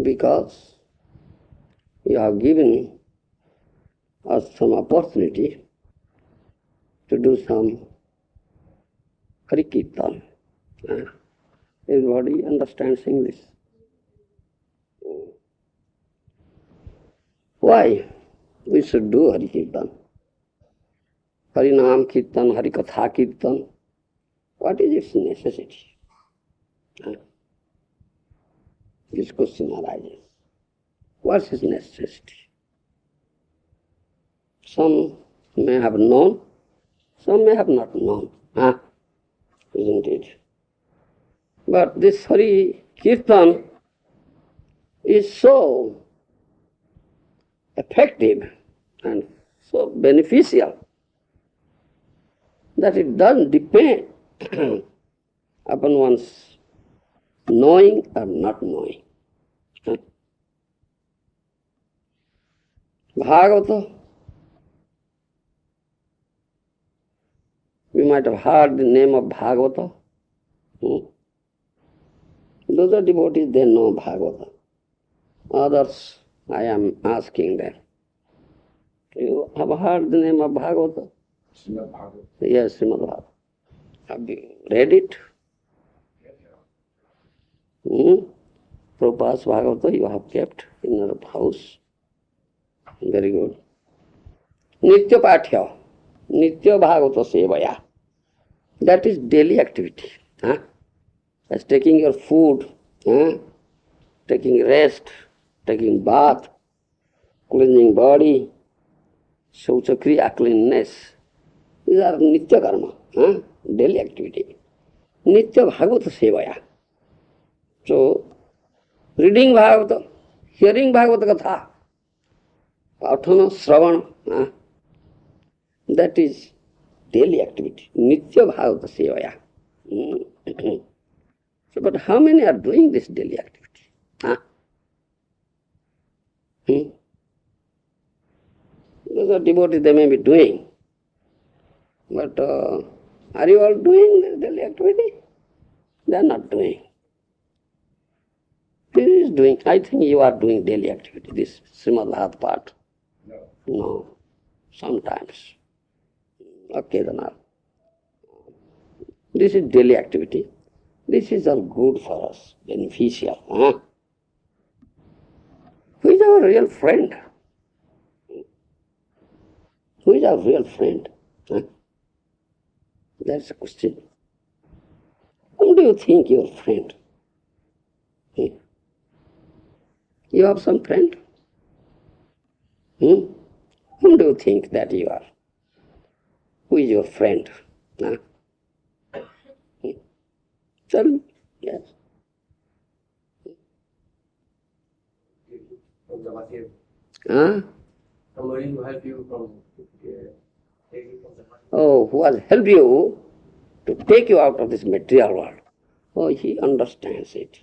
because you have given us some opportunity to do some Hari Kirtan. Everybody understands English. Why we should do Hari Kirtan? Hari Nam Kirtan, Hari Katha Kirtan. What is its necessity? This question arises. What's its necessity? Some may have known, some may have not known. Isn't it? But this Hari Kirtan is so effective and so beneficial that it doesn't depend upon one's knowing or not knowing. Bhagavata, we might have heard the name of Bhagavata. Those are devotees, they know Bhagavata. Others, I am asking them, you have heard the name of Bhagavata? Srimad Bhagavatam. Yes, Srimad Bhagavatam. Have you read it? Prabhupada's Bhagavata you have kept in your house. Very good. Nitya Pathya, Nitya Bhagavata Sevaya. That is daily activity. That's taking your food, taking rest, taking bath, cleansing body, Shauchakriya, cleanliness. These are Nitya Karma, daily activity. Nitya Bhagavata Sevaya. So, reading Bhagavata, hearing Bhagavata Katha, Pathana, Sravana, that is daily activity. Nitya Bhagavata Sevaya. So, but how many are doing this daily activity? Those are devotees, they may be doing. But are you all doing this daily activity? They are not doing. Who is doing? I think you are doing daily activity, this Srimad Bhagavatam part. No. Sometimes. Occasional. This is daily activity. This is all good for us, beneficial. Who is our real friend? Who is our real friend? That's the question. Whom do you think your friend? You have some friend? Whom do you think that you are? Who is your friend? Tell me. Yes. Somebody who helped you from taking from the money. Oh, who has helped you to take you out of this material world. Oh, he understands it.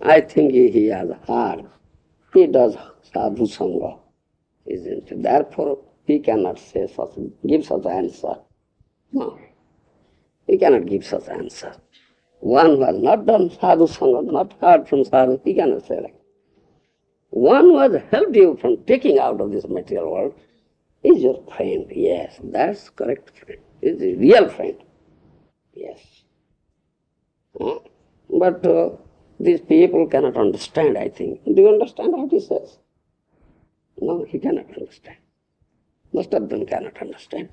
I think he has heard. He does sadhu sangha, isn't it? Therefore, he cannot say such, give such answer. No, he cannot give such answer. One who has not done sadhu sangha, not heard from sadhu, he cannot say like. One who has helped you from taking out of this material world is your friend. Yes, that's correct friend. Is a real friend. Yes. But these people cannot understand, I think. Do you understand what he says? No, he cannot understand. Most of them cannot understand.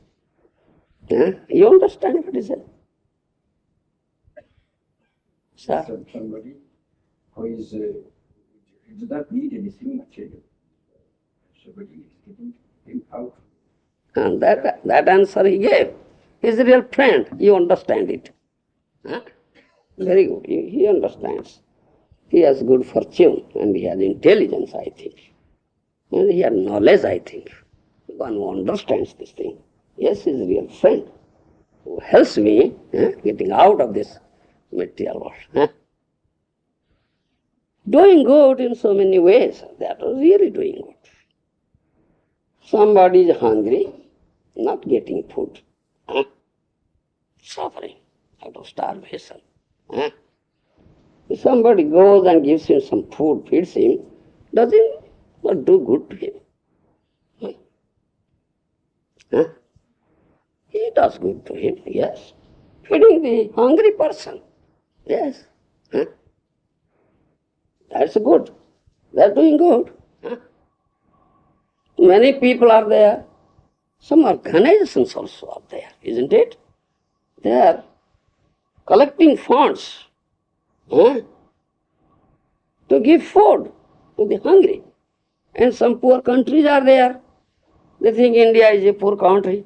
You understand what he says? Sir? Somebody who is, does not need anything material. Somebody is getting him out. And that answer he gave. He's a real friend. You understand it. Very good. He understands. He has good fortune and he has intelligence, I think. And he has knowledge, I think. One who understands this thing. Yes, he's a real friend who helps me getting out of this material world. Doing good in so many ways. That was really doing good. Somebody is hungry, not getting food. Suffering out of starvation. If somebody goes and gives him some food, feeds him, does it not do good to him? Huh? He does good to him, yes. Feeding the hungry person, yes. Huh? That's good. They're doing good. Huh? Many people are there. Some organizations also are there, isn't it? They are collecting funds to give food to the hungry. And some poor countries are there. They think India is a poor country.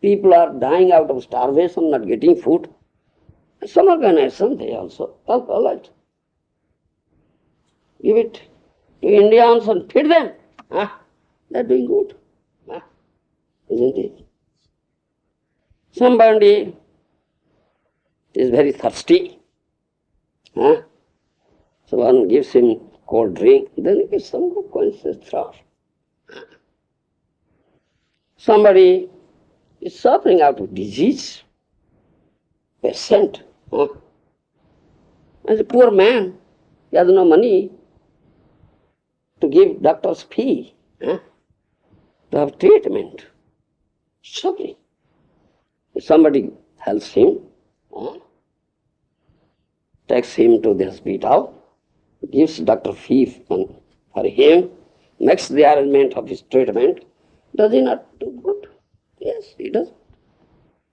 People are dying out of starvation, not getting food. Some organizations, they also help a lot. Give it to Indians and feed them. They're doing good. Isn't it? Somebody is very thirsty. So one gives him cold drink, then he gets some good conscious thought. Somebody is suffering out of disease, patient. As a poor man, he has no money to give doctor's fee, to have treatment. Suffering. If somebody helps him, takes him to the hospital, gives doctor fee for him, makes the arrangement of his treatment, does he not do good? Yes, he does.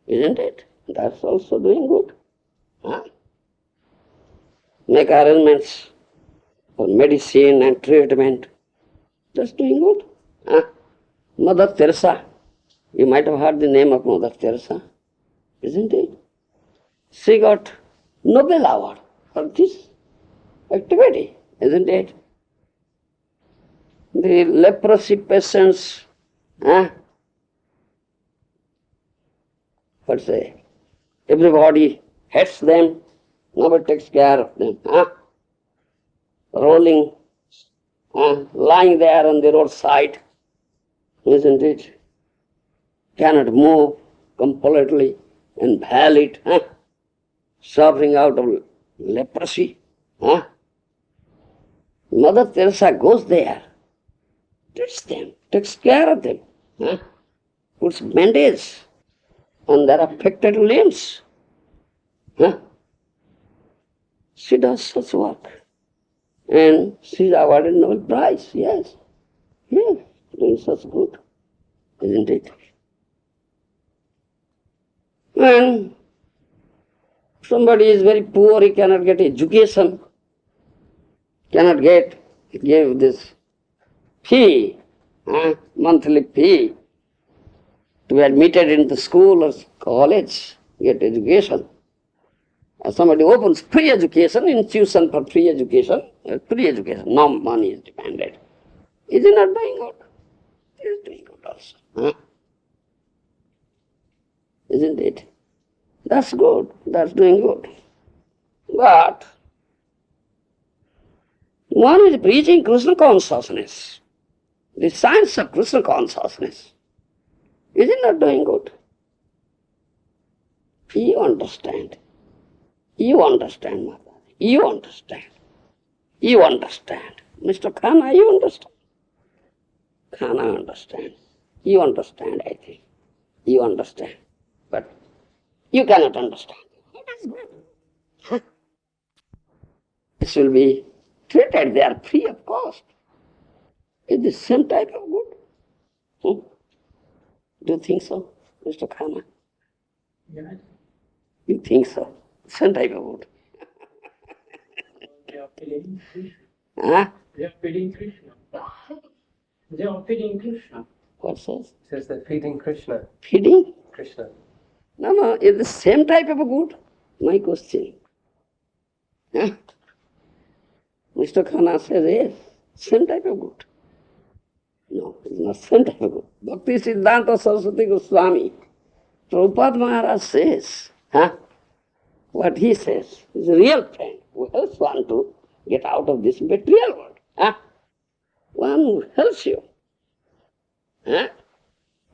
Isn't it? That's also doing good. Make arrangements for medicine and treatment. That's doing good. Mother Teresa, you might have heard the name of Mother Teresa, isn't it? She got Nobel Award for this activity, isn't it? The leprosy patients, everybody hates them, nobody takes care of them. Rolling, lying there on the roadside, isn't it? Cannot move completely, invalid, suffering out of leprosy. Mother Teresa goes there, treats them, takes care of them, puts bandage on their affected limbs. She does such work. And she is awarded Nobel Prize, yes. Yes, doing such good, isn't it? And somebody is very poor, he cannot get education, cannot give this fee, monthly fee, to be admitted into school or college, get education. Somebody opens free education, institution for free education, no money is demanded. Is he not doing good? He is doing good also. Isn't it? That's good, that's doing good. But one is preaching Krishna consciousness, the science of Krishna consciousness. Is he not doing good? You understand. You understand, Mother. You understand. You understand. Mr. Khanna, you understand. Khanna understands. You understand, I think. You understand. But you cannot understand. That's good. This will be treated there free of cost. It's the same type of good. Do you think so, Mr. Khanna? Yes. You think so? Same type of good. They are feeding Krishna. They are feeding Krishna. They are feeding Krishna. What says? It says they're feeding Krishna. Feeding? Krishna. No, it's the same type of a good. My question. Mr. Khanna says, yes, same type of good. No, it's not same type of good. Bhaktivedanta Swami Prabhupad Maharaj says, what he says is a real friend who helps one to get out of this material world. One who helps you.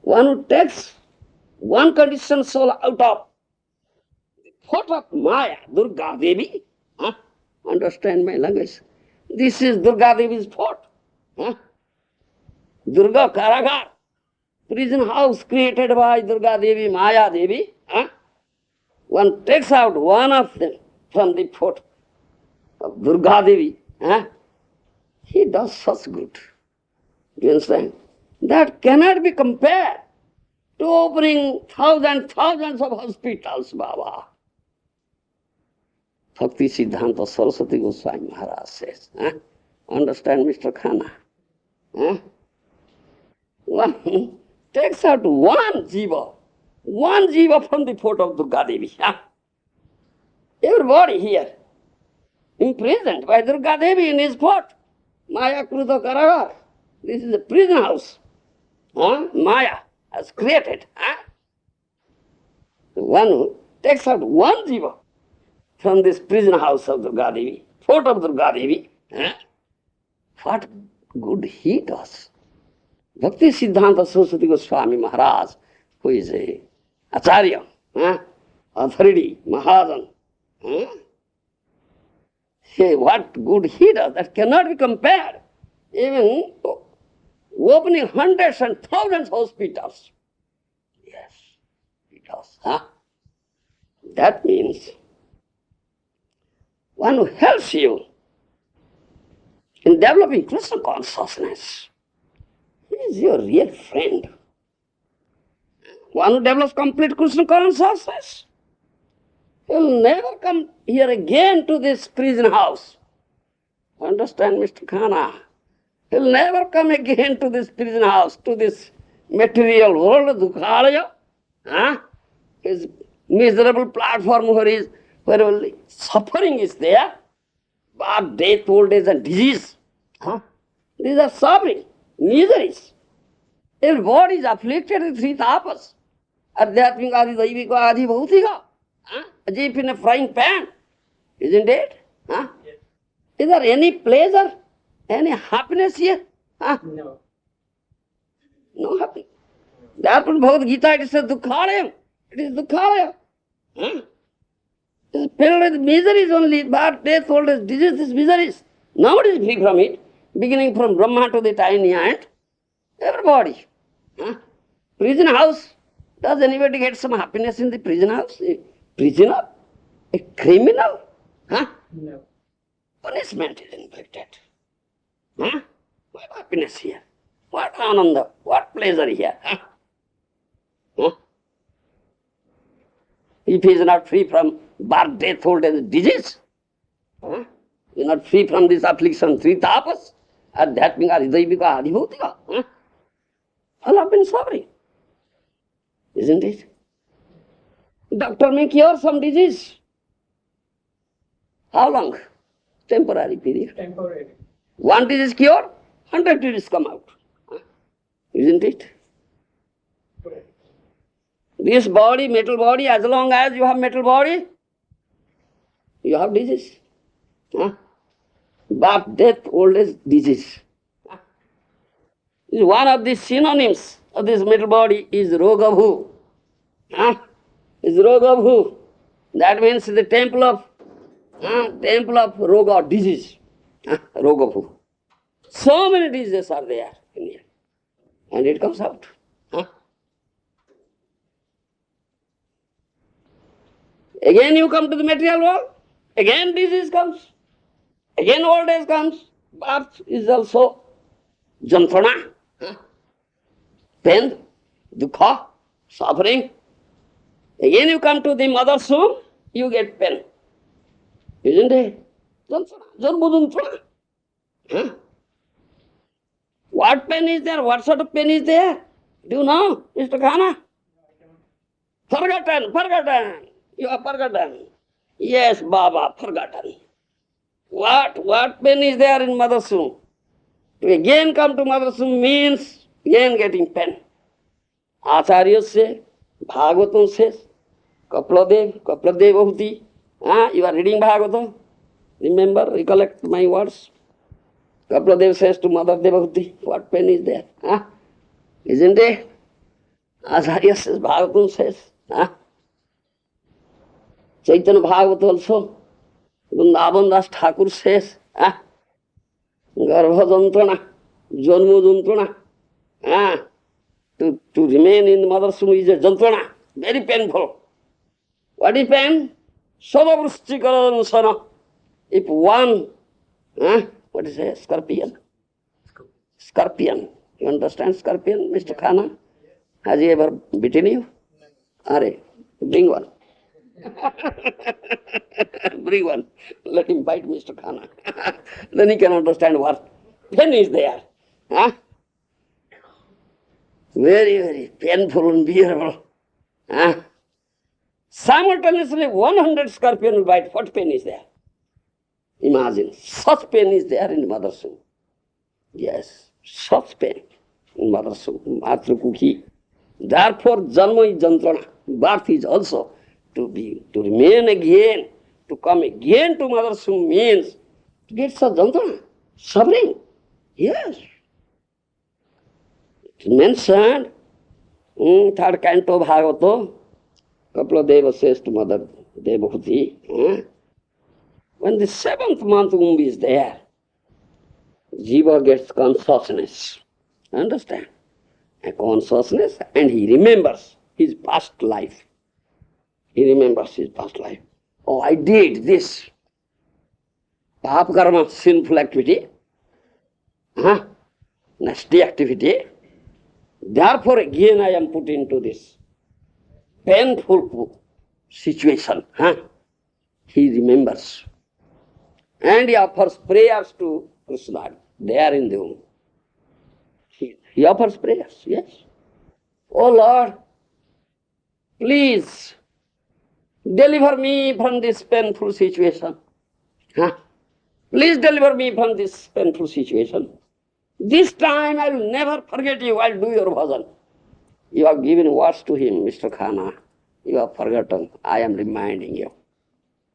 One who takes one conditioned soul out of the thought of Maya, Durga Devi, Understand my language? This is Durga Devi's fort. Huh? Durga Karagar, prison house created by Durga Devi, Maya Devi. Huh? One takes out one of them from the fort of Durga Devi. Huh? He does such good. Do you understand? That cannot be compared to opening thousands of hospitals, Baba. Bhaktivedanta Swami Prabhupad says. Huh? Understand, Mr. Khanna? Huh? One takes out one jiva from the fort of Durga Devi. Huh? Everybody here imprisoned by Durga Devi in his fort. Maya Kruta Karagar. This is a prison house. Huh? Maya has created. Huh? The one who takes out one jiva from this prison house of Durga Devi, fort of Durga Devi, huh? What good he does. Bhaktivedanta Swami Maharaj, who is a Acharya, authority, Mahajan, say what good he does, that cannot be compared. Even opening hundreds and thousands of hospitals. Yes, he does. Huh? That means one who helps you in developing Krishna consciousness, he is your real friend. One who develops complete Krishna consciousness, he will never come here again to this prison house. Understand, Mr. Khanna? He will never come again to this prison house, to this material world, Dukhalaya. Huh? His miserable platform where only suffering is there, but death, old age and disease. Huh? These are suffering, miseries. Your body is afflicted with three tapas. Adhyatmika, Adi Daivika, Adi Bhautika. As if in a frying pan. Isn't it? Huh? Yes. Is there any pleasure, any happiness here? Huh? No. No happiness. Therefore, Bhagavad Gita, it says Dukhalayam. It is Dukhalaya. Huh? It is filled with miseries only, birth, death, old age, disease, miseries. Nobody is free from it, beginning from Brahma to the tiny ant. Everybody. Huh? Prison house. Does anybody get some happiness in the prison house? A prisoner? A criminal? Huh? No. Punishment is inflicted. Huh? What happiness here? What ananda? What pleasure here? Huh? Huh? If he is not free from birth, death, old age, disease, huh? He is not free from this affliction, three tapas, adhyatmika, hridayvika, adhibhutika. Huh? All have been suffering. Isn't it? Doctor may cure some disease. How long? Temporary period. Temporary. One disease cure, 100 diseases come out. Isn't it? Correct. This body, metal body, as long as you have metal body, you have disease. Birth, death, old age, disease. One of the synonyms of this metal body is Rogabhu. Is Rogabhu. That means the temple of Roga, disease. Rogabhu. So many diseases are there in here. And it comes out. Again you come to the material world, again disease comes, again old age comes, birth is also jantrana, pain, dukkha, suffering. Again you come to the mother's womb, you get pain. Isn't it? Jantrana. What pain is there? What sort of pain is there? Do you know, Mr. Khanna? Forgotten. You are forgotten. Yes, Baba, forgotten. What pain is there in mother's womb? To again come to mother's womb means again getting pain. Acharya says, Bhagavatam says, Kapladev Bhuti. You are reading Bhagavatam. Remember, recollect my words. Kapladev says to Mother Devabhuti, what pain is there? Isn't it? Acharya says, Bhagavatam says. Chaitanya Bhagavata also. Vrindavan Das Thakur says, Garbha Jantrana, Janmu Jantrana, to remain in the mother's womb is a jantrana, very painful. What is pain? Sadavrustikarana. If one, what is it, scorpion? Scorpion. You understand scorpion, Mr. Khanna? Has he ever bitten you? Are, bring one. Bring one. Let him bite Mr. Khanna. Then he can understand what pain is there. Very, very painful and bearable. Simultaneously 100 scorpion will bite. What pain is there? Imagine. Such pain is there in mother's womb. Yes, such pain in mother's womb. Matrukukhi. Therefore, janma is jantrana. Birth is also to remain again, to come again to mother's womb means to get such jantrana, suffering. Yes. It's mentioned in third canto Bhagavata, Kapila says to Mother Devahuti, when the 7th month womb is there, Jiva gets consciousness. Understand? A consciousness, and he remembers his past life. He remembers his past life. Oh, I did this. Papa karma, sinful activity. Nasty activity. Therefore, again I am put into this painful situation. He remembers. And he offers prayers to Krishna. They are in the womb. He offers prayers, yes. Oh Lord, please deliver me from this painful situation. Please deliver me from this painful situation. This time I will never forget you. I will do your bhajan. You have given words to him, Mr. Khanna. You have forgotten. I am reminding you.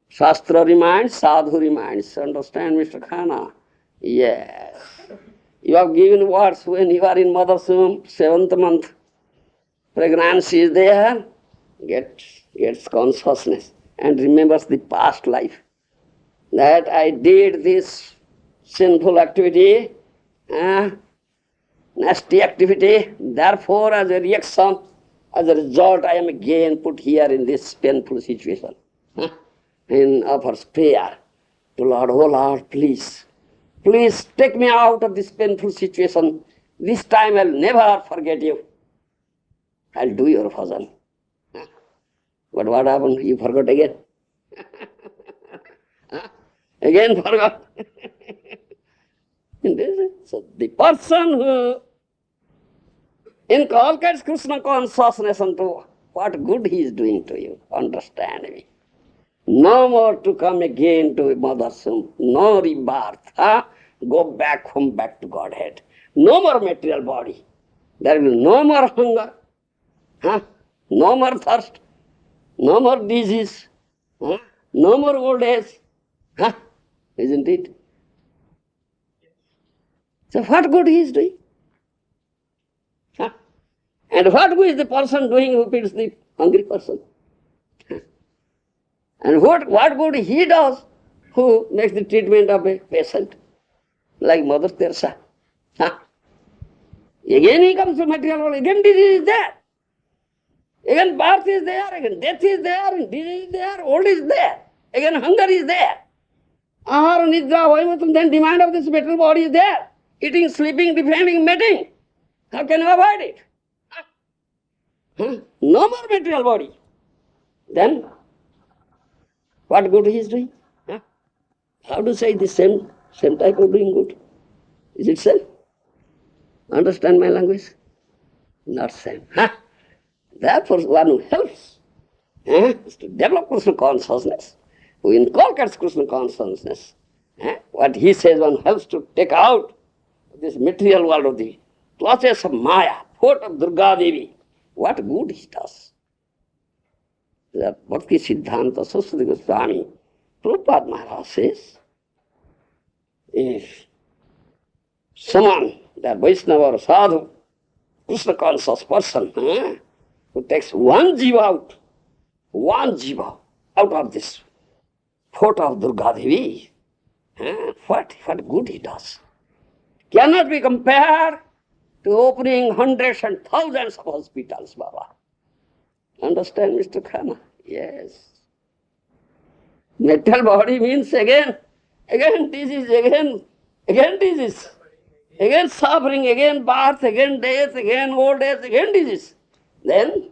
Shastra reminds, sadhu reminds. Understand, Mr. Khanna? Yes. You have given words when you are in mother's womb, 7th month. Pregnancy is there, gets consciousness and remembers the past life. That I did this sinful activity, nasty activity, therefore as a reaction, as a result, I am again put here in this painful situation. And offers prayer to Lord, oh Lord, please take me out of this painful situation. This time I'll never forget you. I'll do your bhajan. But what happened? You forgot again. Again forgot. So the person who inculcates Krishna consciousness unto what good he is doing to you, understand me. No more to come again to mother's womb, no rebirth. Go back home, back to Godhead. No more material body. There will be no more hunger, no more thirst, no more disease, no more old age. Isn't it? So what good he is doing? And what good is the person doing who feeds the hungry person? And what good he does who makes the treatment of a patient, like Mother Teresa. Again he comes to material world, again disease is there. Again birth is there, again death is there, and disease is there, old is there. Again hunger is there. Ahara, nidra, vaimatam, then demand of this material body is there. Eating, sleeping, defending, mating. How can you avoid it? No more material body. Then what good he is doing? How to say the same type of doing good? Is it same? Understand my language? Not same. Therefore, one who helps is to develop Krishna consciousness, who inculcates Krishna consciousness. What he says, one helps to take out this material world of the clutches of Maya, foot of Durga Devi. What good he does. The Bhaktivedanta Swami Prabhupad Maharaj says, if someone, that Vaishnava or Sadhu, Krishna conscious person, who takes one jiva out of this fort of Durga Devi. What good he does. Cannot be compared to opening hundreds and thousands of hospitals, Baba. Understand, Mr. Khanna? Yes. Metal body means again disease, again disease, again suffering, again birth, again death, again old age, again disease. Then,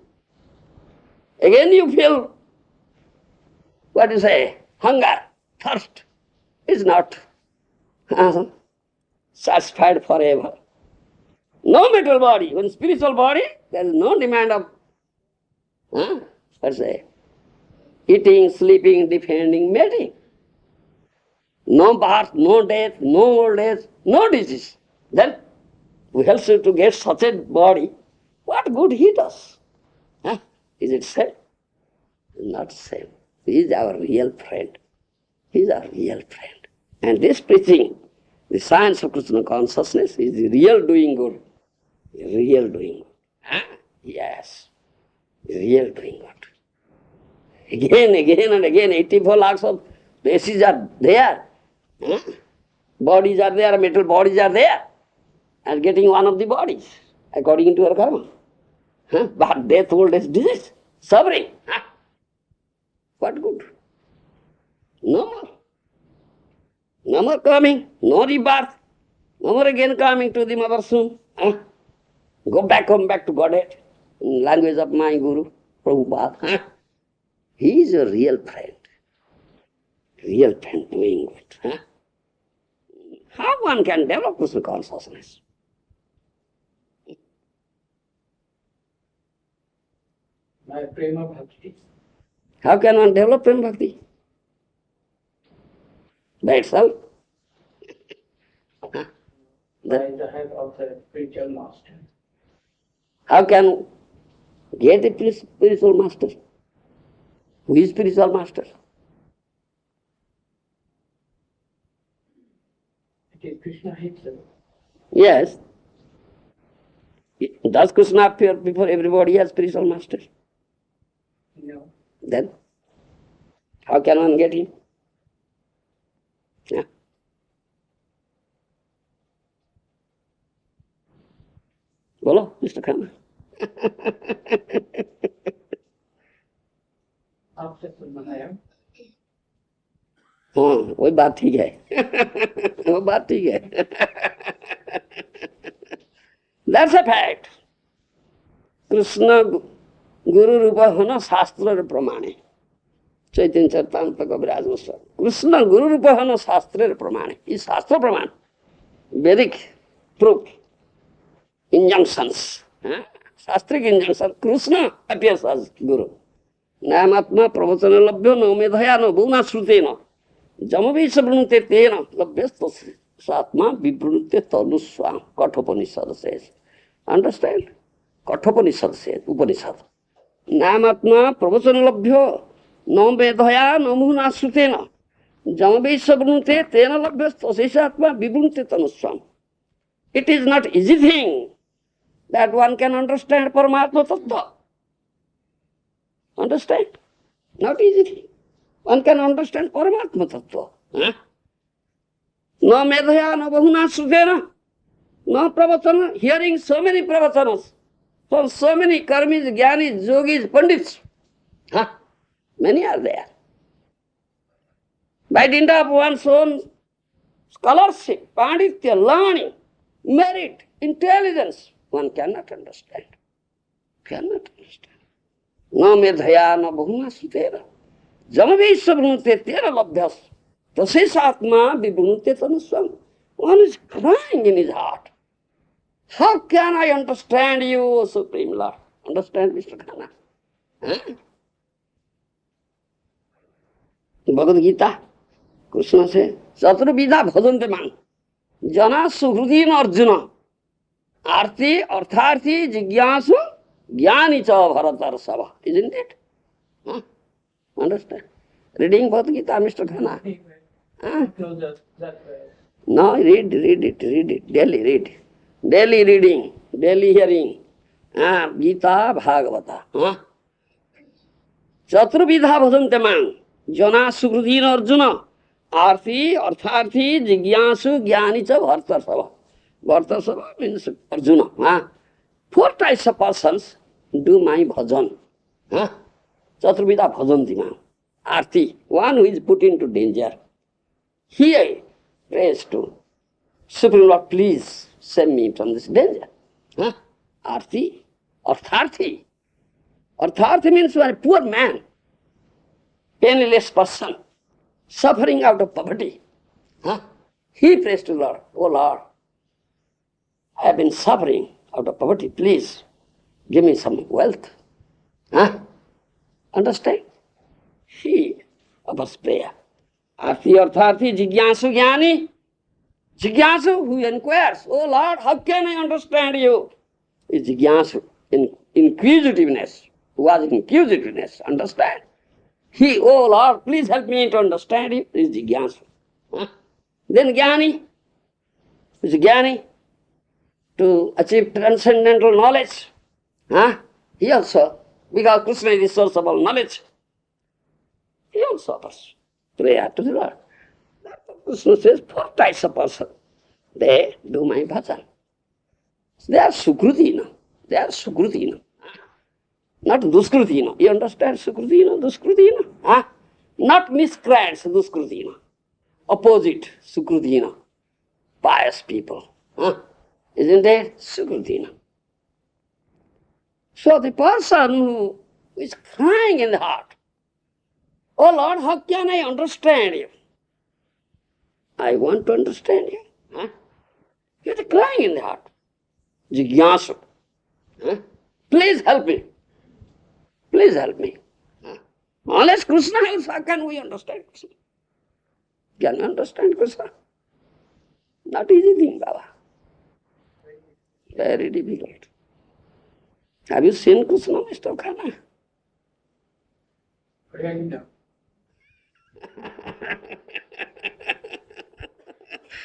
again you feel, what do you say, hunger, thirst. Is not satisfied forever. No metal body. When spiritual body, there is no demand of eating, sleeping, defending, mating. No birth, no death, no old age, no disease. Then we help you to get such a body. What good he does? Is it same? Not same. He is our real friend. He is our real friend. And this preaching, the science of Krishna consciousness, is the real doing good. Real doing good. Yes. Real doing good. Again and again, 84 lakhs of places are there. Bodies are there, metal bodies are there. And getting one of the bodies, according to our karma. But death, old age, disease, suffering. What good? No more. No more coming, no rebirth, no more again coming to the mother soon. Go back, come back to Godhead, in language of my Guru, Prabhupada. He is a real friend doing good. How one can develop Krishna consciousness? My prema bhakti. How can one develop prema bhakti? By itself? By the help of the spiritual master. How can get a spiritual master? Who is spiritual master? It is Krishna himself. Yes. Does Krishna appear before everybody as spiritual master? No. Then, how can one get him? Yeah. Bolo, Mr. Khanna. आपसे सुनना है हाँ, वही बात ठीक है वो बात ठीक है That's a fact. कृष्ण गुरु रूप होना शास्त्र र प्रमाणे चैतन्य चरितामृत कविराज गोस्वामी कृष्ण गुरु रूप होना शास्त्र र प्रमाणे ये शास्त्र प्रमाण वैदिक proof injunctions शास्त्रिक injunctions Krishna appears as guru नामात्मा प्रवचन लभ्यो न मेधया न बहुना श्रुतेन जमवेश वृणुते तेन लभ्यस्त्वसात्मा विवृणुते तनुस्वाम Kathopanishad says. Understand? Kathopanishad says, उपनिषद नामात्मा प्रवचन लभ्यो न मेधया न बहुना श्रुतेन जमवेश वृणुते तेन लभ्यस्त्वसात्मा विवृणुते तनुस्वाम. It is not easy thing that one can understand Paramatma Tattva. Understand? Not easy thing. One can understand Paramatma Tattva. No medhaya, no bahuna sudena, no pravachana, hearing so many pravachanas from so many karmis, jnanis, yogis, pandits. Many are there. By dint of one's own scholarship, panditya, learning, merit, intelligence, one cannot understand. Cannot understand. No medhaya, no bahuna sutera. Jamavesh brunute tera labhyas. Tasis atma vibrunute tanuswam. One is crying in his heart. How can I understand you, O Supreme Lord? Understand, Mr. Khanna? Bhagavad Gita, Krishna says, Chaturvidha bhajanti man. Jana suhrudim arjuna. Arti, artharti, jigyasu, jnani cha bharatar sabha. Isn't it? Understand? Reading Bhagavad Gita, Mr. Khanna? No, read it. Daily read. Daily reading, daily hearing. Gita, Bhagavata. Chaturvidha bhajanti man. Jana Sukrudina Arjuna. Arthi, Artharthi, Jigyasu, Jnani cha Bhartasava. Bhartasava means Arjuna. Four types of persons do my bhajan. Chaturvida bhajanti. Arthi, one who is put into danger. He prays to Supreme Lord, please save me from this danger. Arthi, Artharthi. Artharthi means you are a poor man, penniless person, suffering out of poverty. He prays to Lord, oh Lord, I have been suffering out of poverty, please give me some wealth. Understand? He offers prayer. Arthi, Artharthi, Jigyasu, Jnani. Jigyasu, who inquires, oh Lord, how can I understand you? Is Jigyasu, inquisitiveness, who was in inquisitiveness, understand? He, oh Lord, please help me to understand you, is Jigyasu. Then Jnani, is Jnani, to achieve transcendental knowledge. He also, because Krishna is the source of all knowledge, he also offers prayer to the Lord. Krishna says, four types of person, they do my bhajan. They are Sukrutina. They are Sukrutina. Not Duskrutina. You understand Sukrutina, Duskrutina? Not miscreants, Duskrutina. Opposite, Sukrutina. Pious people. Isn't it? Sukrutina. So the person who is crying in the heart, oh Lord, how can I understand you? I want to understand you. He is crying in the heart. Jigyasu. Please help me. Please help me. Unless Krishna helps, how can we understand Krishna? Can we understand Krishna? Not easy thing, Baba. Very difficult. Have you seen Krishna, Mr. Khanna? No.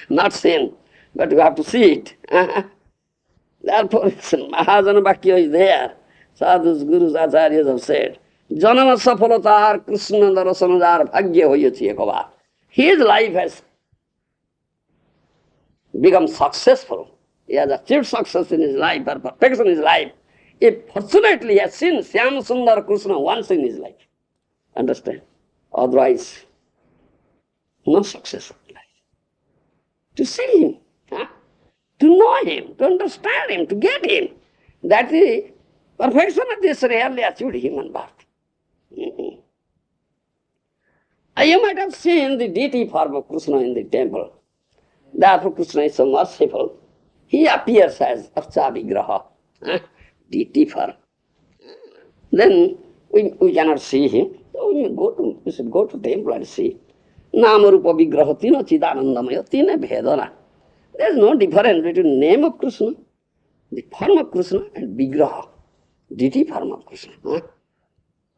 Not seen, but you have to see it. Therefore, Mahajana Bhakya is there. Sadhus, Gurus, Acharyas have said, Janama Safalatar Krishna Darasanadar Bhagya Hoyachi Ekava. His life has become successful. He has achieved success in his life, or perfection in his life. If fortunately he has seen Syama Sundar Krishna once in his life. Understand? Otherwise, no success in life. To see him, to know him, to understand him, to get him, that is perfection of this rarely achieved human birth. You might have seen the deity form of Krishna in the temple. Therefore Krishna is so merciful. He appears as Archa Vigraha, deity form. Then we cannot see him. So we should go to temple and see. Nama Rupa Vigraha Tina Chidanandamaya Tina Bhedana. There is no difference between name of Krishna, the form of Krishna, and Vigraha, deity form of Krishna.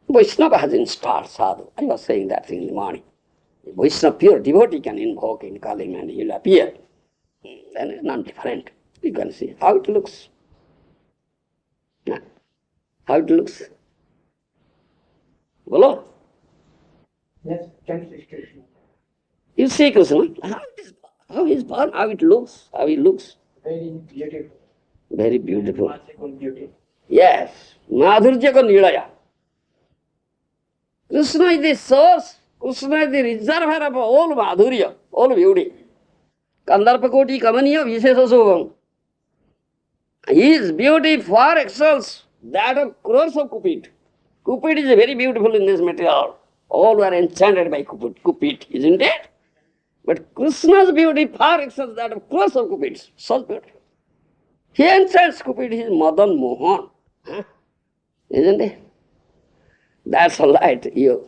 Vaishnava has installed sadhu. I was saying that thing in the morning. The Vaishnava, pure devotee, can invoke and call him and he will appear. Then it's not different. You can see how it looks. How it looks. Bolo? Yes, can see Krishna. You see Krishna, how he is born, how it looks, how he looks. Very beautiful. Very beautiful. Magical beauty. Yes, Madhurya ka nilaya. Krishna is the source, Krishna is the reservoir of all Madhurya, all beauty. Kandarpa koti kamaniya vishesa subham. His beauty far excels that of crores of Cupid. Cupid is very beautiful in this material. All were enchanted by Cupid, isn't it? But Krishna's beauty far excels that of crores of Cupids. So beautiful. He enchants Cupid, he is Madan Mohan. Isn't it? That's all right. You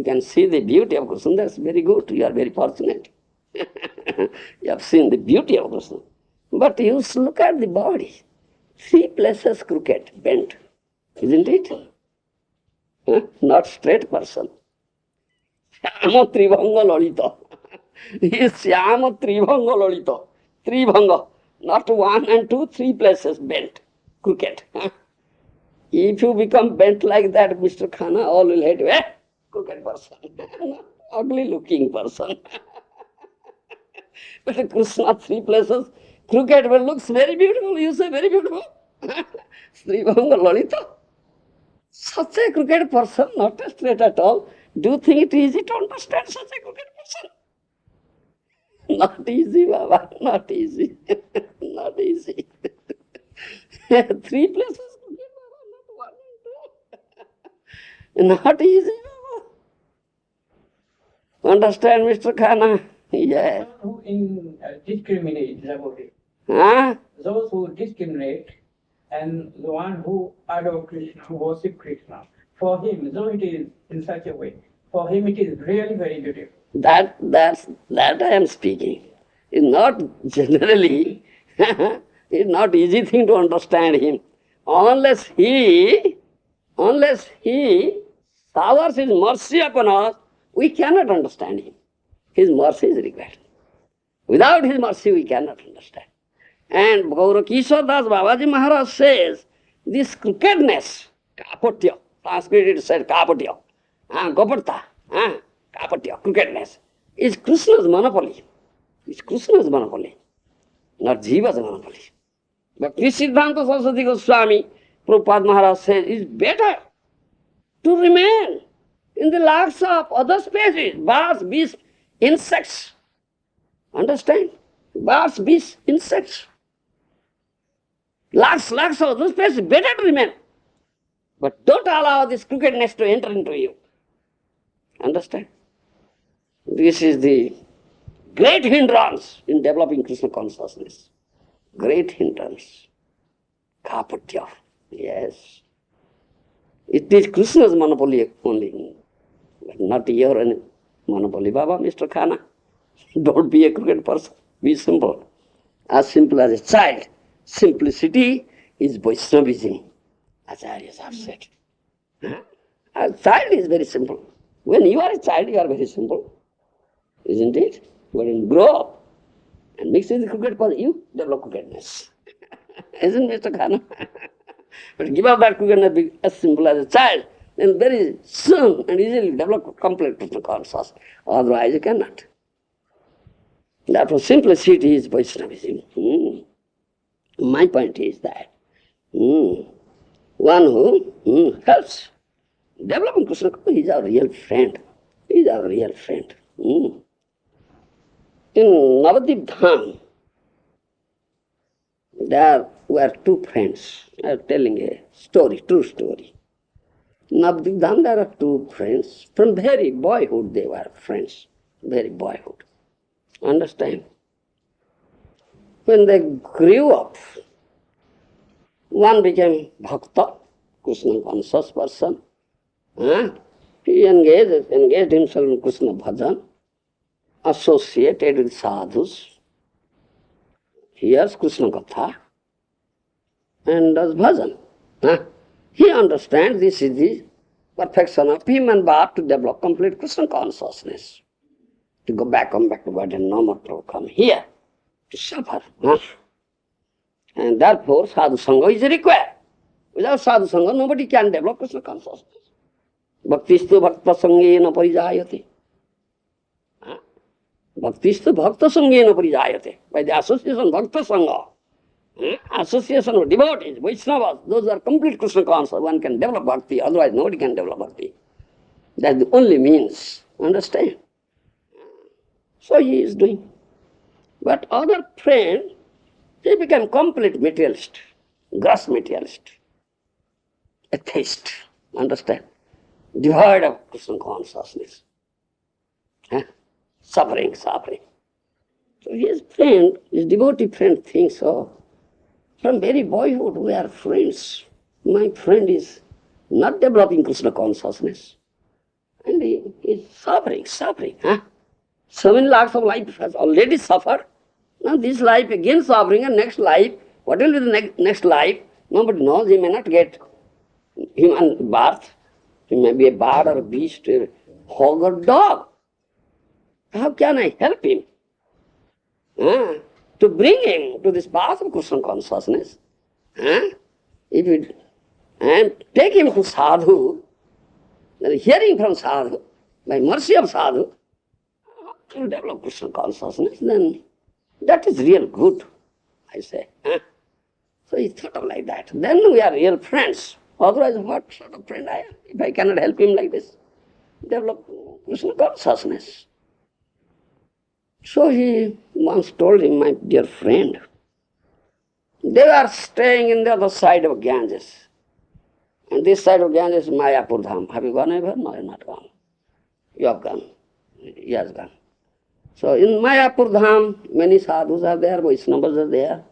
can see the beauty of Krishna. That's very good. You are very fortunate. You have seen the beauty of Krishna. But you look at the body. 3 places crooked, bent. Isn't it? Not straight person. Syama Tribhanga Lalita. He is Syama Tribhanga Lalita. Tribhanga. Not 1 and 2, 3 places bent, crooked. If you become bent like that, Mr. Khanna, all will hate you. crooked person, ugly looking person. But Krishna, three places, crooked one looks very beautiful, you say very beautiful. Sri Bhanga Lalita. Such a crooked person, not straight at all. Do you think it is easy to understand such a crooked person? Not easy, Baba, not easy. Not easy. Three places crooked, Baba, not one and two. Not easy, Baba. Understand, Mr. Khanna? Yeah. Those who discriminate about it. Huh? Those who discriminate and the one who adore Krishna, who worship Krishna, for him, though it is in such a way, for him it is really very beautiful. That I am speaking. It's not generally, it's not easy thing to understand him. Unless he showers his mercy upon us, we cannot understand him. His mercy is required. Without his mercy, we cannot understand. And Gaur Kishore Das Babaji Maharaj says, this crookedness, kapatya, translated said kapatya, goparta, kapatya, crookedness, is Krishna's monopoly. It's Krishna's monopoly, not Jiva's monopoly. But Bhaktivedanta Swami Prabhupad Maharaj says, it's better to remain in the lakhs of other species, birds, beasts, insects. Understand? Birds, beasts, insects. Lakhs of other species, better to remain. But don't allow this crookedness to enter into you. Understand? This is the great hindrance in developing Krishna consciousness. Great hindrance. Kapatya. Yes. It is Krishna's monopoly only, but not your monopoly. Baba, Mr. Khanna, don't be a crooked person. Be simple. As simple as a child. Simplicity is Vaishnavism. Acharyas have said. A child is very simple. When you are a child, you are very simple. Isn't it? When you grow up and mix with the crooked person, you develop crookedness. Isn't it, Mr. Khanna? But give up that crookedness, be as simple as a child, then very soon and easily develop complete Krishna consciousness. Otherwise, you cannot. Therefore, simplicity is Vaishnavism. My point is that one who helps developing Krishna consciousness is our real friend. He is our real friend. In Navadip Dham, there were two friends. I am telling a story, true story. In Navadip Dham, there are two friends. From very boyhood they were friends. Very boyhood. Understand? When they grew up, one became Bhakta, Krishna conscious person. He engaged himself in Krishna bhajan, associated with sadhus, hears Krishna Katha, and does bhajan. He understands this is the perfection of human birth to develop complete Krishna consciousness. To come back to body and no more to come here to suffer. And therefore sadhu sangha is required. Without sadhu sangha, nobody can develop Krishna consciousness. Bhaktistu bhakta sangena parijayate. Bhaktistu bhakta sangena parijayate. By the association bhakta sangha, association of devotees, Vaishnavas, those are complete Krishna conscious. One can develop bhakti, otherwise nobody can develop bhakti. That's the only means. Understand? So he is doing. But other friend, he became complete materialist, gross materialist, atheist. Understand? Devoid of Krishna consciousness. Suffering. So his friend, his devotee friend thinks, oh, from very boyhood we are friends. My friend is not developing Krishna consciousness. And he is suffering. So many lakhs of life has already suffered. Now this life again suffering, and next life, what will be the next life? Nobody knows. He may not get human birth. He may be a bird or a beast, a hog or dog. How can I help him? To bring him to this path of Krishna consciousness. And take him to sadhu, Then hearing from sadhu, by mercy of sadhu, you develop Krishna consciousness, then that is real good, I say. So he thought of like that. Then we are real friends. Otherwise, what sort of friend I am? If I cannot help him like this, develop Krishna consciousness. So he once told him, my dear friend, they are staying in the other side of Ganges. And this side of Ganges is Mayapur Dham. Have you gone ever? No, you have not gone. You have gone. He has gone. So in Mayapur Dham, many sadhus are there, Vaishnavas are there.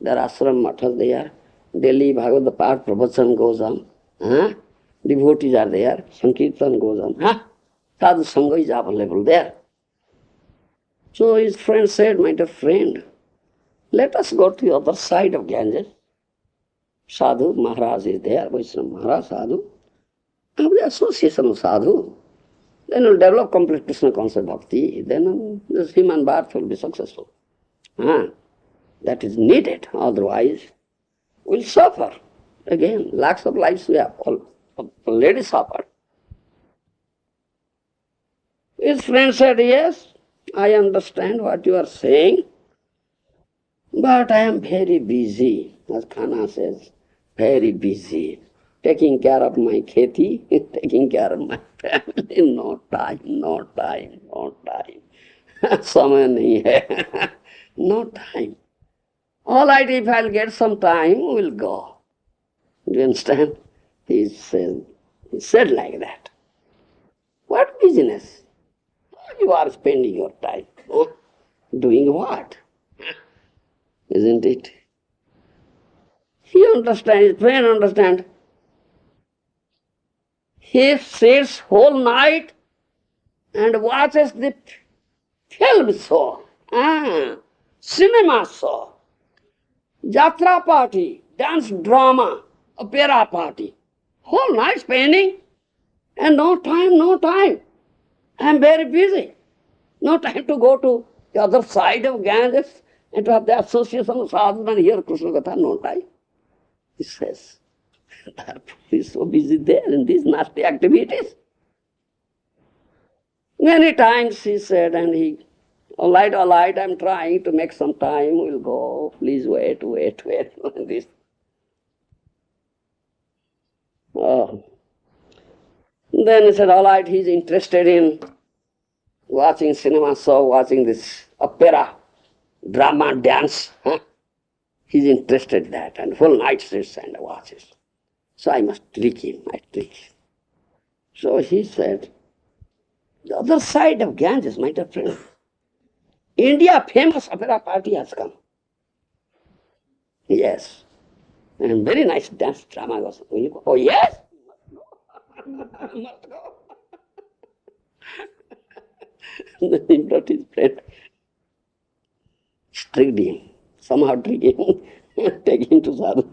There are ashram mathas there. Daily Bhagavad Path Pravachan goes on. Devotees are there. Sankirtan goes on. Sadhu Sangha is available there. So his friend said, my dear friend, let us go to the other side of Ganges. Sadhu Maharaj is there, Vaishnava Maharaj, Sadhu. Have the association of Sadhu. Then we'll develop complete Krishna conscious bhakti. Then this human birth will be successful. That is needed. Otherwise, we'll suffer. Again, lakhs of lives we have already suffered. His friend said, yes, I understand what you are saying, but I am very busy, as Khanna says, very busy, taking care of my kheti, taking care of my family, no time. Samay nahi hai, no time. All right, if I'll get some time, we'll go. Do you understand? He said like that. What business? You are spending your time. Doing what? Isn't it? He understands, his friend understands. He sits whole night and watches the film show, cinema show, jatra party, dance drama, opera party. Whole night spending and no time. I am very busy. No time to go to the other side of Ganges and to have the association of sadhus and hear Krishna Katha, no time. He says, he is so busy there in these nasty activities. Many times he said, and he, all right, I'm trying to make some time, we'll go, please wait. This. Oh. Then he said, all right, he's interested in watching cinema show, watching this opera, drama, dance. He's interested in that, and whole night sits and watches. So I must trick him, So he said, the other side of Ganges, my dear friend, India famous opera party has come. Yes. And very nice dance drama goes. Will you go? Oh yes? Must go. Then he brought his friend, tricked him, somehow tricked him, take him to sadhu.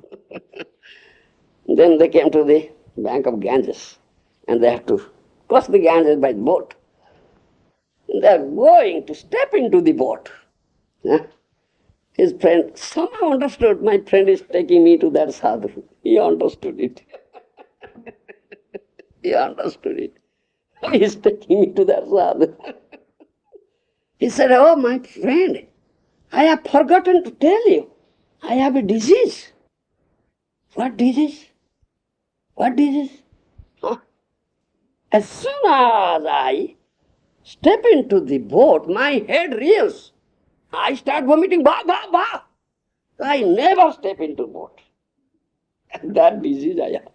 Then they came to the bank of Ganges and they had to cross the Ganges by boat. They are going to step into the boat. His friend somehow understood, my friend is taking me to that sadhu. He understood it. He understood it. He is taking me to that sadhu. He said, oh my friend, I have forgotten to tell you, I have a disease. What disease? What disease? As soon as I step into the boat, my head reels. I start vomiting, bah. I never step into boat. That disease I have.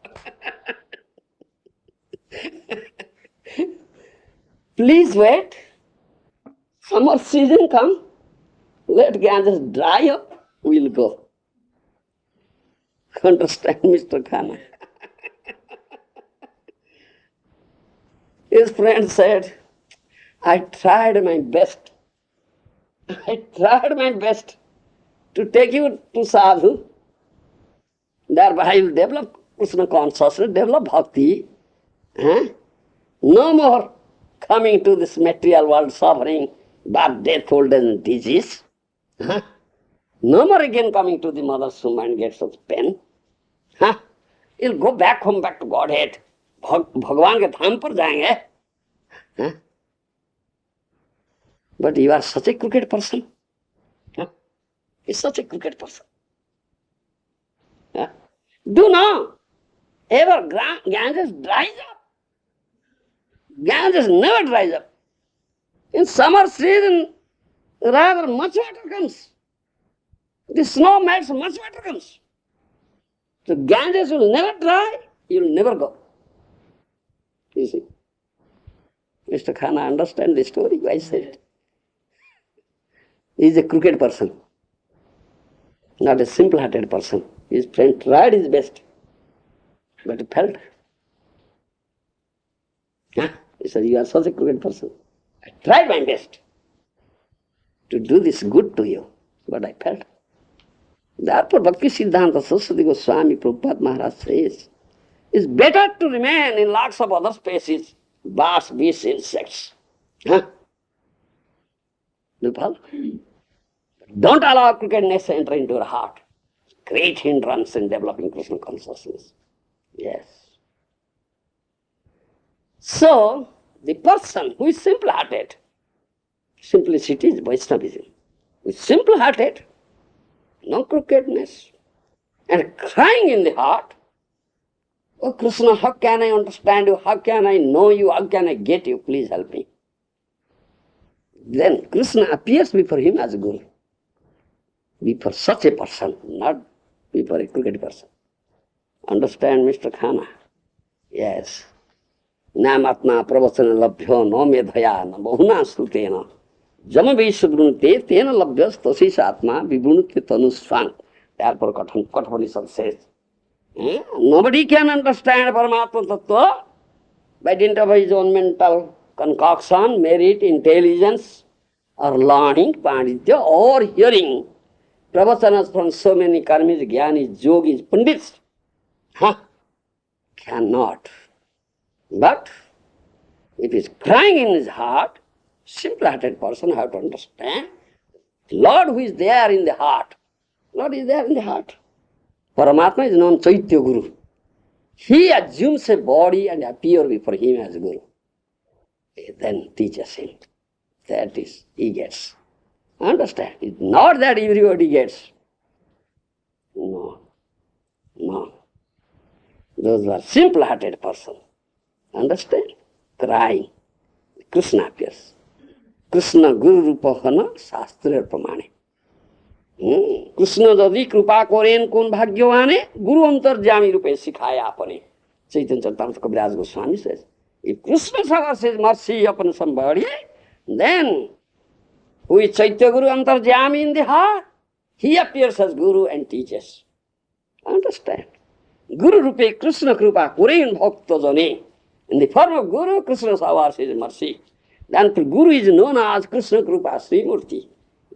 Please wait. Summer season come. Let Ganges dry up. We'll go. Understand, Mr. Khanna? His friend said, I tried my best to take you to sadhu. Thereby you will develop Krishna consciousness, develop bhakti. No more coming to this material world suffering, birth, death, old age and disease. No more again coming to the mother's womb and get such pain. You'll go back home, back to Godhead. भगवान के धाम पर जाएंगे. Huh? But you are such a crooked person. Huh? You're such a crooked person. Huh? Do not ever Ganges dries up. Ganges never dries up. In summer season, rather much water comes. The snow melts, much water comes. So Ganges will never dry, you will never go. You see. Mr. Khanna, understand the story? I said. He is a crooked person, not a simple-hearted person. His friend tried his best, but he failed. He said, you are such a crooked person. I tried my best to do this good to you, but I failed. Therefore, Bhaktivedanta Swami Prabhupad Maharaj says, it's better to remain in lots of other species, bats, beasts, insects. Do you follow? Don't allow crookedness to enter into your heart. Great hindrance in developing Krishna consciousness. Yes. So, the person who is simple-hearted, simplicity is Vaishnavism. Who is simple-hearted, no crookedness, and crying in the heart, oh Krishna, how can I understand you? How can I know you? How can I get you? Please help me. Then Krishna appears before him as a Guru. Before such a person, not before a crooked person. Understand, Mr. Khanna? Yes. Namatma pravachana labhyo no medhaya na bahuna srutena jama vishudrunte tena labhyas tasis atma vibhunute tanusvang. Therefore Kathapanishad says, nobody can understand Paramatma Tattva by dint of his own mental concoction, merit, intelligence, or learning, panditya, or hearing pravachanas from so many karmis, jnanis, yogis, pandits. Cannot. But if he is crying in his heart, simple-hearted person have to understand, Lord who is there in the heart, Lord is there in the heart. Paramatma is known Chaitya Guru. He assumes a body and appears before him as Guru. He then teaches him. That is, he gets. Understand? It's not that everybody gets. No. No. Those are simple-hearted person. Understand? Crying. Krishna appears. Krishna Guru Rupahana Shastra Pramane. Krishna Jadi Krupa Koren Kun Bhagyavane Guru Antarjami Rupe Sikhaya Apane. Chaitanya Charitamrita Kaviraj Goswami says, if Krishna showers his mercy upon somebody, then who is Chaitya Guru Antarjami in the heart, he appears as Guru and teaches. Understand? Guru Rupe Krishna Krupa Koren Bhakta Jane. In the form of Guru, Krishna showers his mercy. Then Guru is known as Krishna Krupa Sri Murti,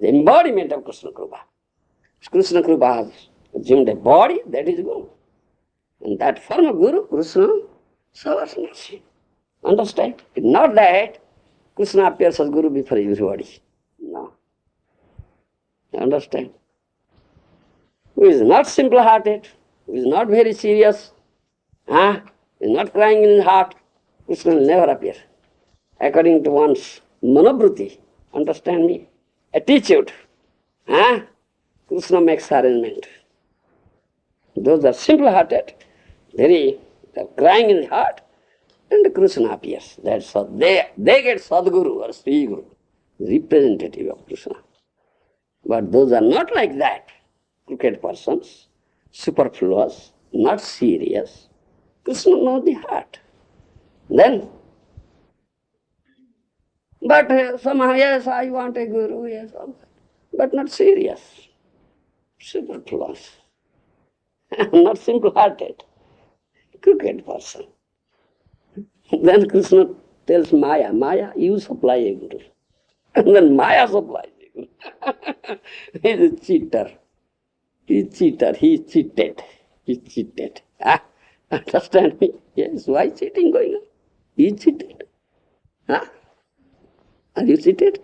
the embodiment of Krishna Krupa. Krishna Krupa has assumed a body, that is Guru. In that form of Guru, Krishna showers mercy. Understand? It's not that Krishna appears as Guru before everybody. No. Understand? Who is not simple-hearted, who is not very serious, is not crying in his heart, Krishna will never appear. According to one's manobruti, understand me, attitude, Krishna makes arrangement. Those are simple-hearted, they're crying in the heart, and Krishna appears. That's all. They get Sadguru or Sri Guru, representative of Krishna. But those are not like that. Crooked persons, superfluous, not serious. Krishna knows the heart. Then, but somehow, yes, I want a Guru, yes, but not serious. Superfluous. Not simple-hearted. Crooked person. Then Krishna tells Maya, Maya, you supply a Guru. And then Maya supplies a Guru. He is a cheater. He is cheater. He is cheated. He is cheated. Understand me? Yes, why cheating going on? He is cheated. Are you cheated?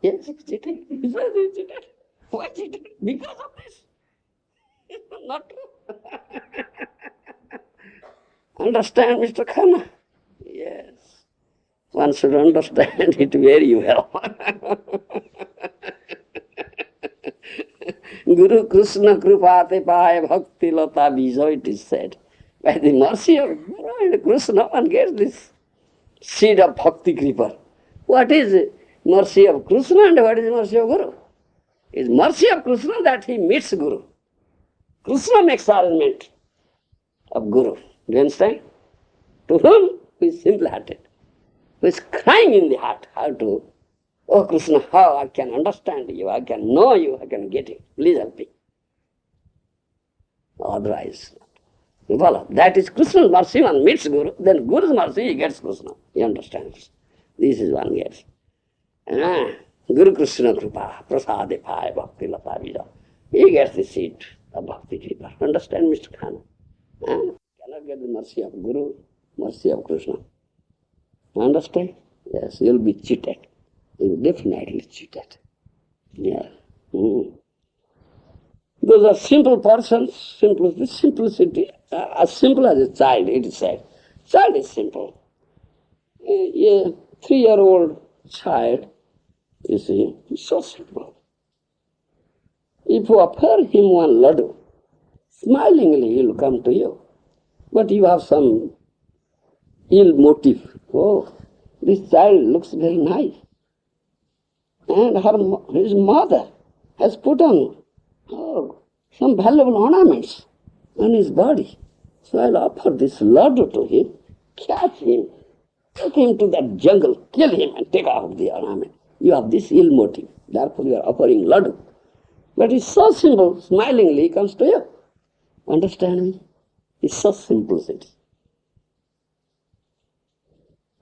Yes, he is cheated. He says he is cheated. Why cheated? Because of this. Not true. Understand, Mr. Khanna? Yes. One should understand it very well. Guru Krishna Krupate Paya Bhakti Lata Bija, it is said. By the mercy of Guru and Krishna, one gets this seed of Bhakti Kripa. What is mercy of Krishna and what is mercy of Guru? It is mercy of Krishna that he meets Guru. Krishna makes arrangement of Guru. Do you understand? To whom? Who is simple-hearted, who is crying in the heart, how to, oh Krishna, how I can understand you, I can know you, I can get you. Please help me. Otherwise, you follow? That is Krishna's mercy. One meets Guru, then Guru's mercy, he gets Krishna. He understands. This is one gets. Guru Krishna Kripa, Prasade Phaya Bhakti Lata Bija. He gets the seed of Bhakti Kripa. Understand, Mr. Khanna? Cannot get the mercy of Guru, mercy of Krishna. Understand? Yes, you'll be cheated. You'll definitely cheated. Yeah. Those are simple persons, simplicity, as simple as a child, it is said. Child is simple. A 3-year-old child, you see, is so simple. If you offer him one laddu, smilingly he will come to you. But you have some ill motive. Oh, this child looks very nice. And his mother has put on some valuable ornaments on his body. So I'll offer this laddu to him, catch him, take him to that jungle, kill him and take off the ornament. You have this ill motive, therefore you are offering laddu. But it's so simple, smilingly he comes to you. Understand me? It's so simplicity.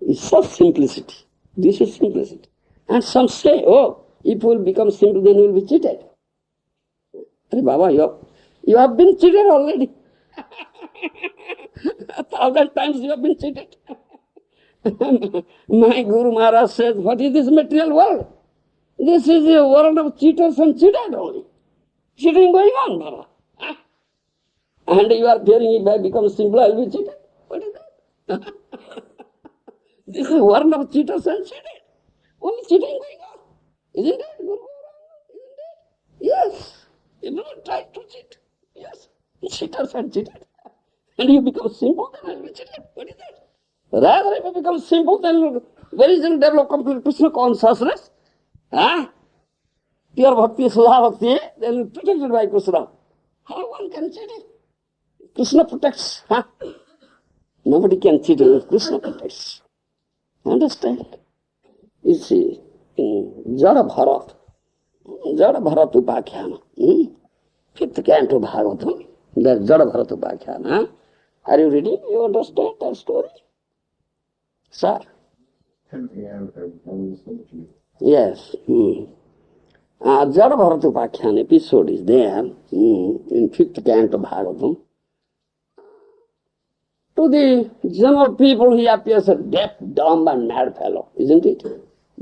It's so simplicity. This is simplicity. And some say, oh, if we will become simple, then we will be cheated. Hey, Baba, you have been cheated already. 1,000 times you have been cheated. My Guru Maharaj says, what is this material world? This is a world of cheaters and cheated only. Cheating going on, Baba. And you are fearing if I become simple, I will be cheated. What is that? This is a world of cheaters and cheated. Only cheating going on. Isn't it, Guru Maharaj? Isn't it? Yes. Everyone tries to cheat. Yes. Cheaters and cheated. And you become simple, then I will be cheated. What is that? Rather, if you become simple, then very soon develop complete Krishna consciousness. Pure bhakti, sudha bhakti, then protected by Krishna. How one can cheat it? Krishna protects. Nobody can cheat if Krishna protects. Understand? You see, in Jada Bharat Upakhyana, 5th canto Bhagavatam, there's Jada Bharat Upakhyana. Are you reading? You understand that story? Sir? Yes. Jada Bharat Upakhyana episode is there in 5th canto Bhagavatam. To the general people, he appears a deaf, dumb and mad fellow, isn't it?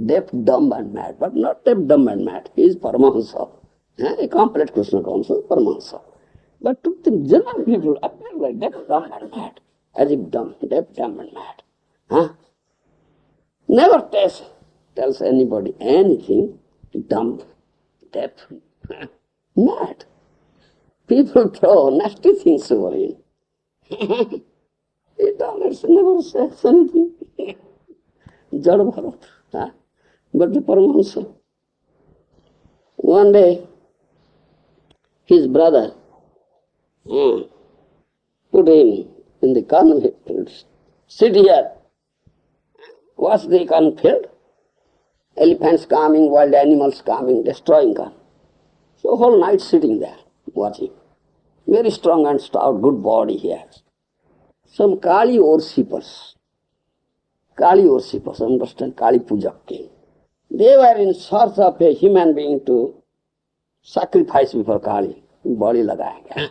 Deaf, dumb and mad, but not deaf, dumb and mad. He is Paramahansa, a complete Krishna conscious Paramahansa. But to the general people, appears like deaf, dumb and mad, as if dumb, deaf, dumb and mad. Never tells anybody anything, dumb, deaf, mad. People throw nasty things over him. He never says anything. Jada Bharat. But the Paramahansa. One day, his brother put him in the cornfield. Sit here. Watch the cornfield. Elephants coming, wild animals coming, destroying corn. So whole night sitting there, watching. Very strong and stout, good body he has. Some Kali worshippers, understand, Kali Puja came. They were in search of a human being to sacrifice before Kali. Body lagayenge.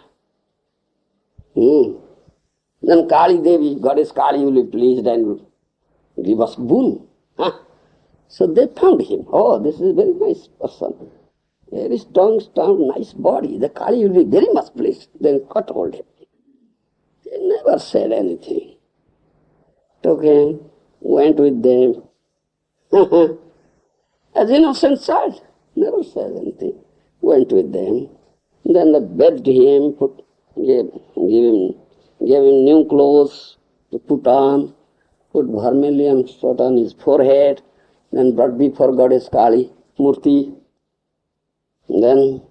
Then Kali Devi, Goddess Kali will be pleased and give us boon. So they found him. Oh, this is a very nice person. Very strong, nice body. The Kali will be very much pleased. Then cut hold him. He never said anything. took him, went with them. As innocent child, never said anything. Went with them. Then they bathed him, gave him new clothes to put on, put vermilion sort on his forehead, then brought before Goddess Kali Murti. Then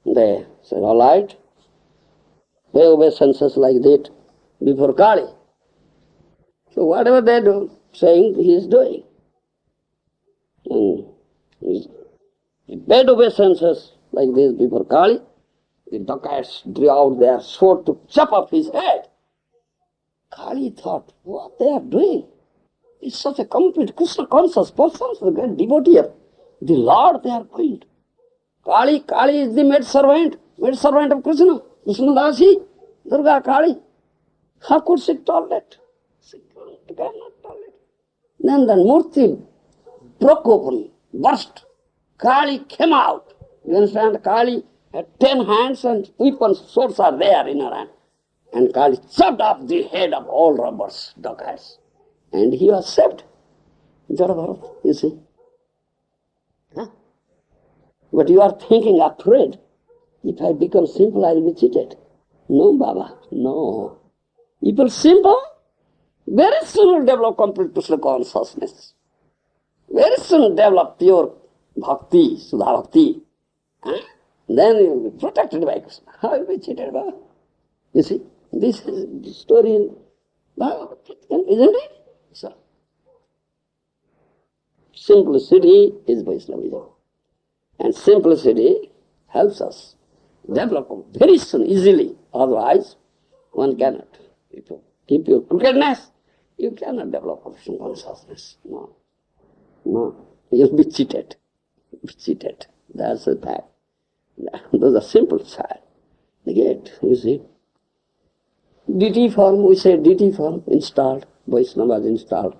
they said, all right, pay obeisances like that before Kali. So whatever they do, saying he is doing. And he paid obeisances like this before Kali. The dacoits drew out their sword to chop off his head. Kali thought, what they are doing? It's such a complete Krishna conscious person, a great devotee of the Lord they are going to. Kali is the maid servant of Krishna, Krishna Dasi, Durga Kali. How could she tolerate? She cannot tolerate. Then the Murti broke open, burst. Kali came out. You understand? Kali had 10 hands and weapons, swords are there in her hand. And Kali chopped off the head of all robbers, dacoits. And he was saved. Jada Bharat, you see. Huh? But you are thinking, afraid, if I become simple, I will be cheated. No, Baba, no. If you are simple, very soon you will develop complete Krishna consciousness. Very soon develop pure bhakti, Sudha bhakti. Huh? Then you will be protected by Krishna. How will you be cheated, Baba? You see, this is the story in Bhagavad Gita, isn't it? So, simplicity is Vaishnavism. And simplicity helps us develop very soon, easily. Otherwise, one cannot. If you keep your crookedness, you cannot develop Krishna consciousness. No. You'll be cheated. That's the fact. Those are simple child. They get, you see. DT form, we say DT form, installed. Vaishnavas installed.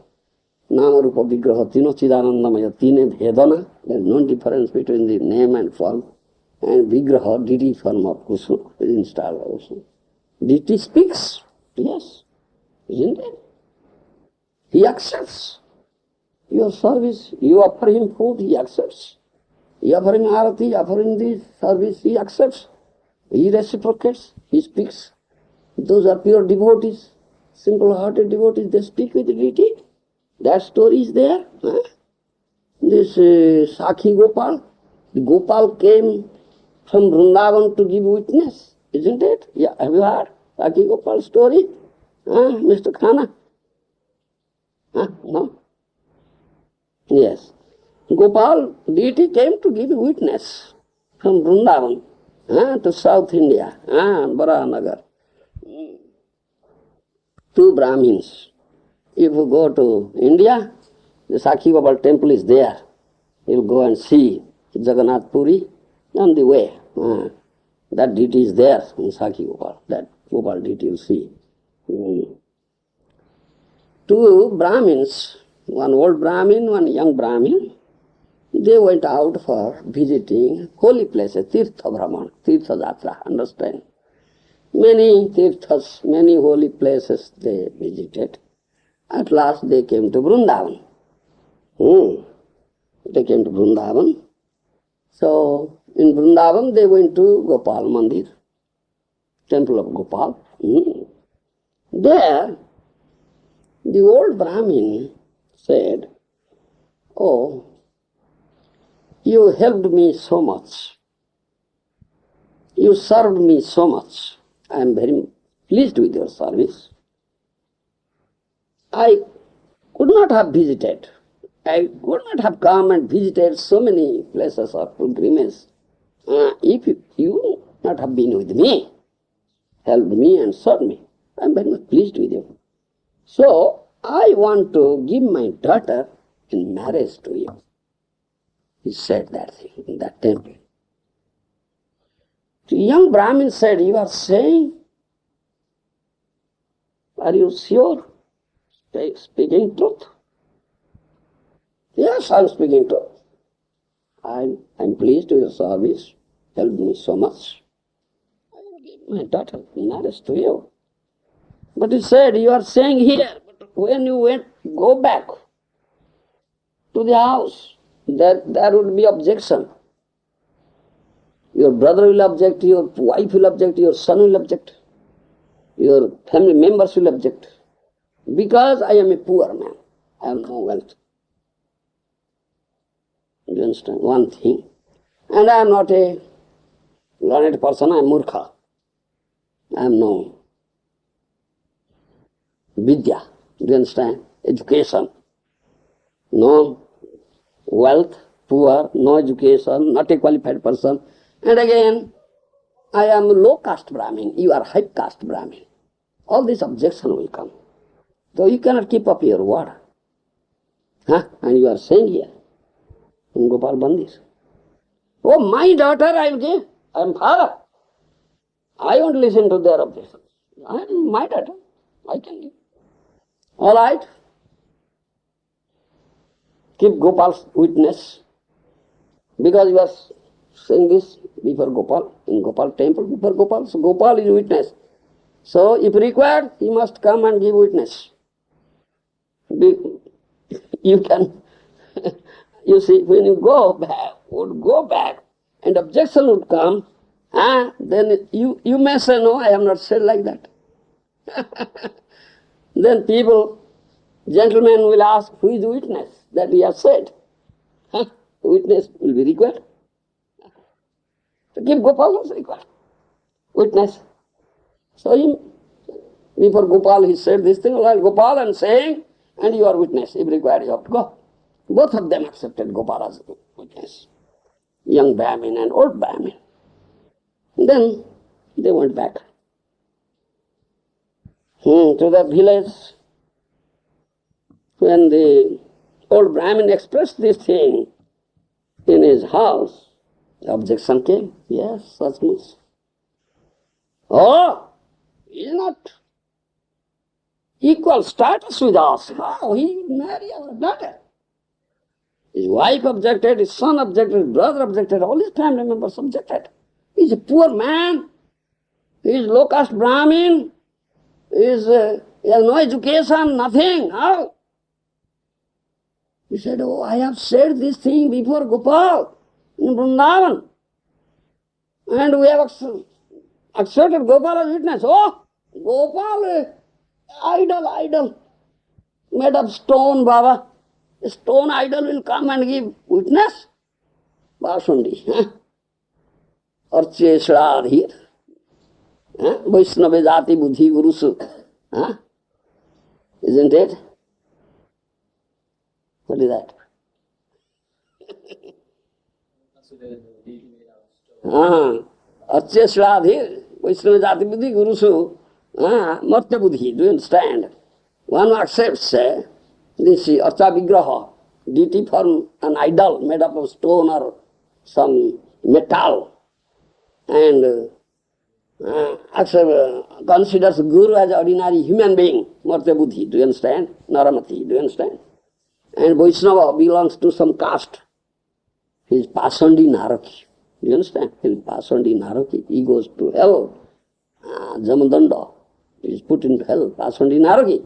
Nama Rupa Vigraha Tino Chidanandamaya Tine Bhedana. There is no difference between the name and form. And Vigraha, DT form of Krishna is installed also. DT speaks, yes, isn't it? He accepts your service. You offer him food, he accepts. You offer him arati, offering the service, he accepts. He reciprocates, he speaks. Those are pure devotees, simple-hearted devotees, they speak with the deity. That story is there. Huh? This Sakhi Gopal, the Gopal came from Vrindavan to give witness, isn't it? Yeah, have you heard Sakhi Gopal story? Mr. Khana? No? Yes. Gopal, deity came to give witness from Vrindavan to South India, Baranagar. 2 Brahmins. If you go to India, the Sakhi Gopal temple is there. You'll go and see Jagannath Puri on the way. That deity is there in Sakhi Gopal. That Gopal deity you'll see. 2 Brahmins, one old Brahmin, one young Brahmin, they went out for visiting holy places, Tirtha Brahman, Tirtha Jatra, understand? Many Tirthas, many holy places they visited. At last they came to Vrindavan. They came to Vrindavan. So, in Vrindavan they went to Gopal Mandir, temple of Gopal. There, the old Brahmin said, oh, you helped me so much. You served me so much. I am very pleased with your service. I could not have visited. I could not have come and visited so many places of pilgrimage if you would not have been with me, helped me and served me. I am very much pleased with you. So, I want to give my daughter in marriage to you. He said that thing in that temple. The young Brahmin said, you are saying? Are you sure? Speaking truth? Yes, I am speaking truth. I am pleased with your service, helped me so much. I will give my daughter in marriage to you. But he said, you are saying here, but when you go back to the house, there would be objection. Your brother will object, your wife will object, your son will object, your family members will object. Because I am a poor man, I have no wealth. Do you understand? One thing. And I am not a learned person, I am murkha. I have no vidya. Do you understand? Education. No wealth, poor, no education, not a qualified person. And again, I am low caste Brahmin, you are high caste Brahmin. All these objections will come. So you cannot keep up your word. And you are saying here, in Gopal Bandis, oh, my daughter I am gay, I am father. I won't listen to their objections. I am my daughter, I can give. All right. Keep Gopal's witness. Because you are saying this before Gopal, in Gopal temple, before Gopal. So Gopal is witness. So if required, he must come and give witness. You can, you see, when you would go back, and objection would come, then you may say, no, I have not said like that. Then people, gentlemen will ask, who is the witness that he has said? Witness will be required. To keep Gopal also required. Witness. So before Gopal he said this thing, like Gopal I am saying, and you are witness. If required, you have to go. Both of them accepted Gopal as witness. Young Brahmin and old Brahmin. Then they went back to the village. When the old Brahmin expressed this thing in his house, the objection came. Yes, such much. Oh, he is not equal status with us. How he will marry our daughter? His wife objected, his son objected, his brother objected, all his family members objected. He is a poor man, he is low caste Brahmin, he has no education, nothing. How? He said, oh, I have said this thing before Gopal in Vrindavan. And we have accepted Gopal as witness. Oh, Gopal, idol, made of stone, Baba. A stone idol will come and give witness. Basundi. Arche Shradhir. Vaishnava Jati Buddhi Gurusu. Isn't it? What is that? Arche Shradhir. Vaishnava Jati Buddhi Gurusu. Martya Buddhi. Do you understand? One accepts this Archa Vigraha, deity from an idol made up of stone or some metal, and considers Guru as ordinary human being, Martya Buddhi, do you understand? Naramati, do you understand? And Vaishnava belongs to some caste. He is Pasandi Naraki, do you understand? He is Pasandi Naraki, he goes to hell, Jamadanda, he is put into hell, Pasandi Naraki.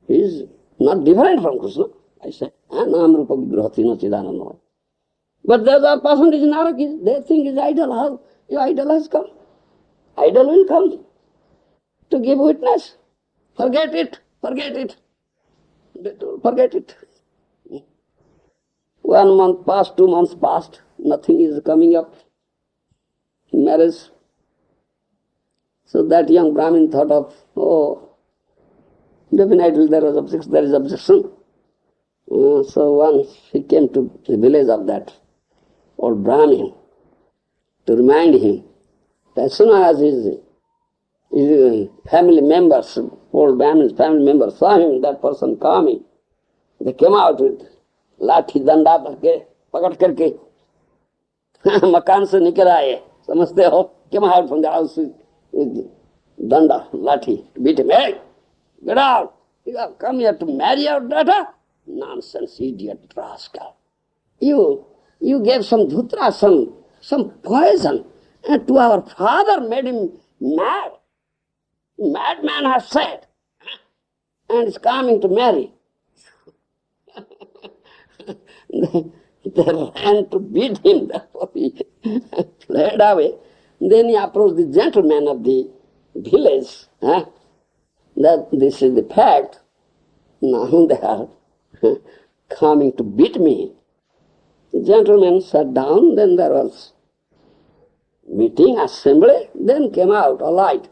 He is not different from Krishna, I say. Namrupa Vigrahati no Chidananda. But those are Pasandis Narakis, they think is idol. How? Your idol has come. Idol will come to give witness. Forget it, forget it. Forget it. 1 month passed, 2 months passed, nothing is coming up. Marriage. So that young Brahmin thought of, oh, definitely there is objection. So once he came to the village of that old Brahmin to remind him that as soon as his family members, old Brahmin's family members saw him, that person coming, they came out with लाठी दंडा करके पकड़ करके मकान से निकल आए, समझते हो? Came out from the house with danda, lathi, beat him. Hey, get out! You have come here to marry your daughter? Nonsense, idiot, rascal. You gave some dhutra, some poison, and to our father made him mad. Madman has said. and is coming to marry. They ran to beat him, therefore he fled away. Then he approached the gentleman of the village, that this is the fact. Now they are coming to beat me. The gentleman sat down, then there was meeting, assembly, then came out a light.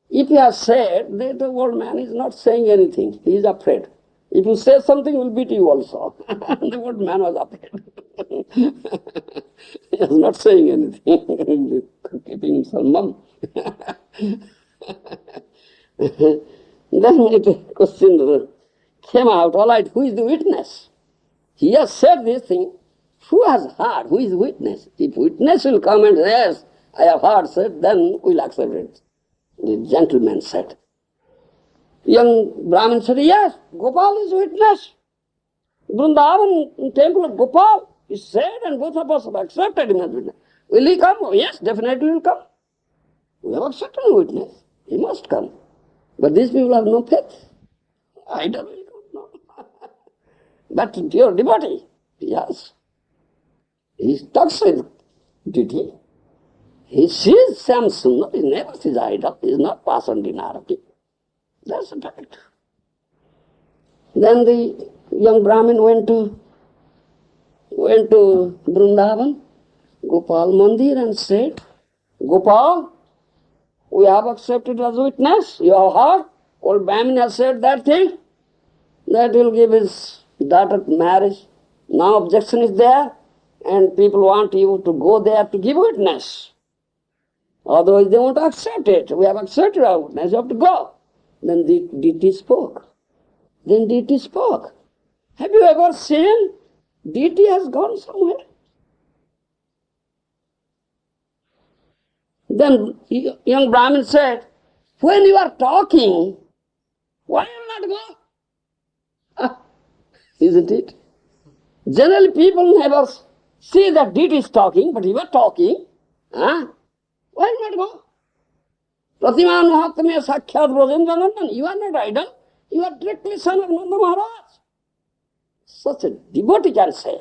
If you have said that the old man is not saying anything, he is afraid. If you say something, he will beat you also. The old man was afraid. He was not saying anything, keeping himself mum. Then the question came out, all right, who is the witness? He has said this thing. Who has heard? Who is the witness? If witness will come and say, yes, I have heard said, then we will accept it. The gentleman said. Young Brahmin said, yes, Gopal is witness. Vrindavan temple of Gopal is said and both of us have accepted him as witness. Will he come? Oh, yes, definitely he will come. We have accepted a witness. He must come. But these people have no faith. I don't know. But pure devotee, yes. He talks with duty. He sees Samsung, he never sees idol, he is not passed on dinarati. That's a fact. Then the young Brahmin went to Vrindavan, Gopal Mandir, and said, Gopal, we have accepted as witness. You have heard? Old Brahmin has said that thing, that he will give his daughter marriage. Now objection is there, and people want you to go there to give witness. Otherwise they won't accept it. We have accepted our witness, you have to go. Then the deity spoke. Have you ever seen deity has gone somewhere? Then young Brahmin said, when you are talking, why you not go? Isn't it? Generally people never see that deity is talking, but you are talking. Why not go? Pratiman Mahatmya Sakhyat Brajendra Nandan. You are not idol. You are directly son of Nanda Maharaj. Such a devotee can say.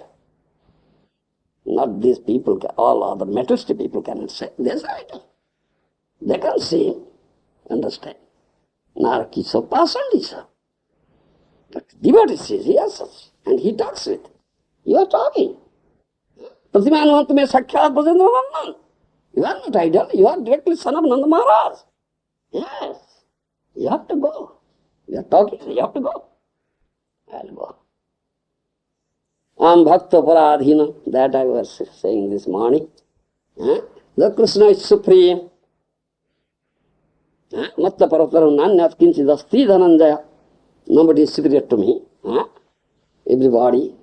Not these people, all other materialistic people cannot say. There's idol. They can see, understand. Naraki so passionately so. But devotee says, yes, and he talks with. You are talking. Pratiman Mahatmya Sakhyat Brajendra Nandan. You are not idol. You are directly son of Nanda Maharaj. Yes, you have to go. You are talking, you have to go. I'll go. Am Bhakta Paradhina, that I was saying this morning. The Krishna is supreme. Matta Parataram Nanyat Kinchid Asti Dhananjaya. Nobody is superior to me. Everybody.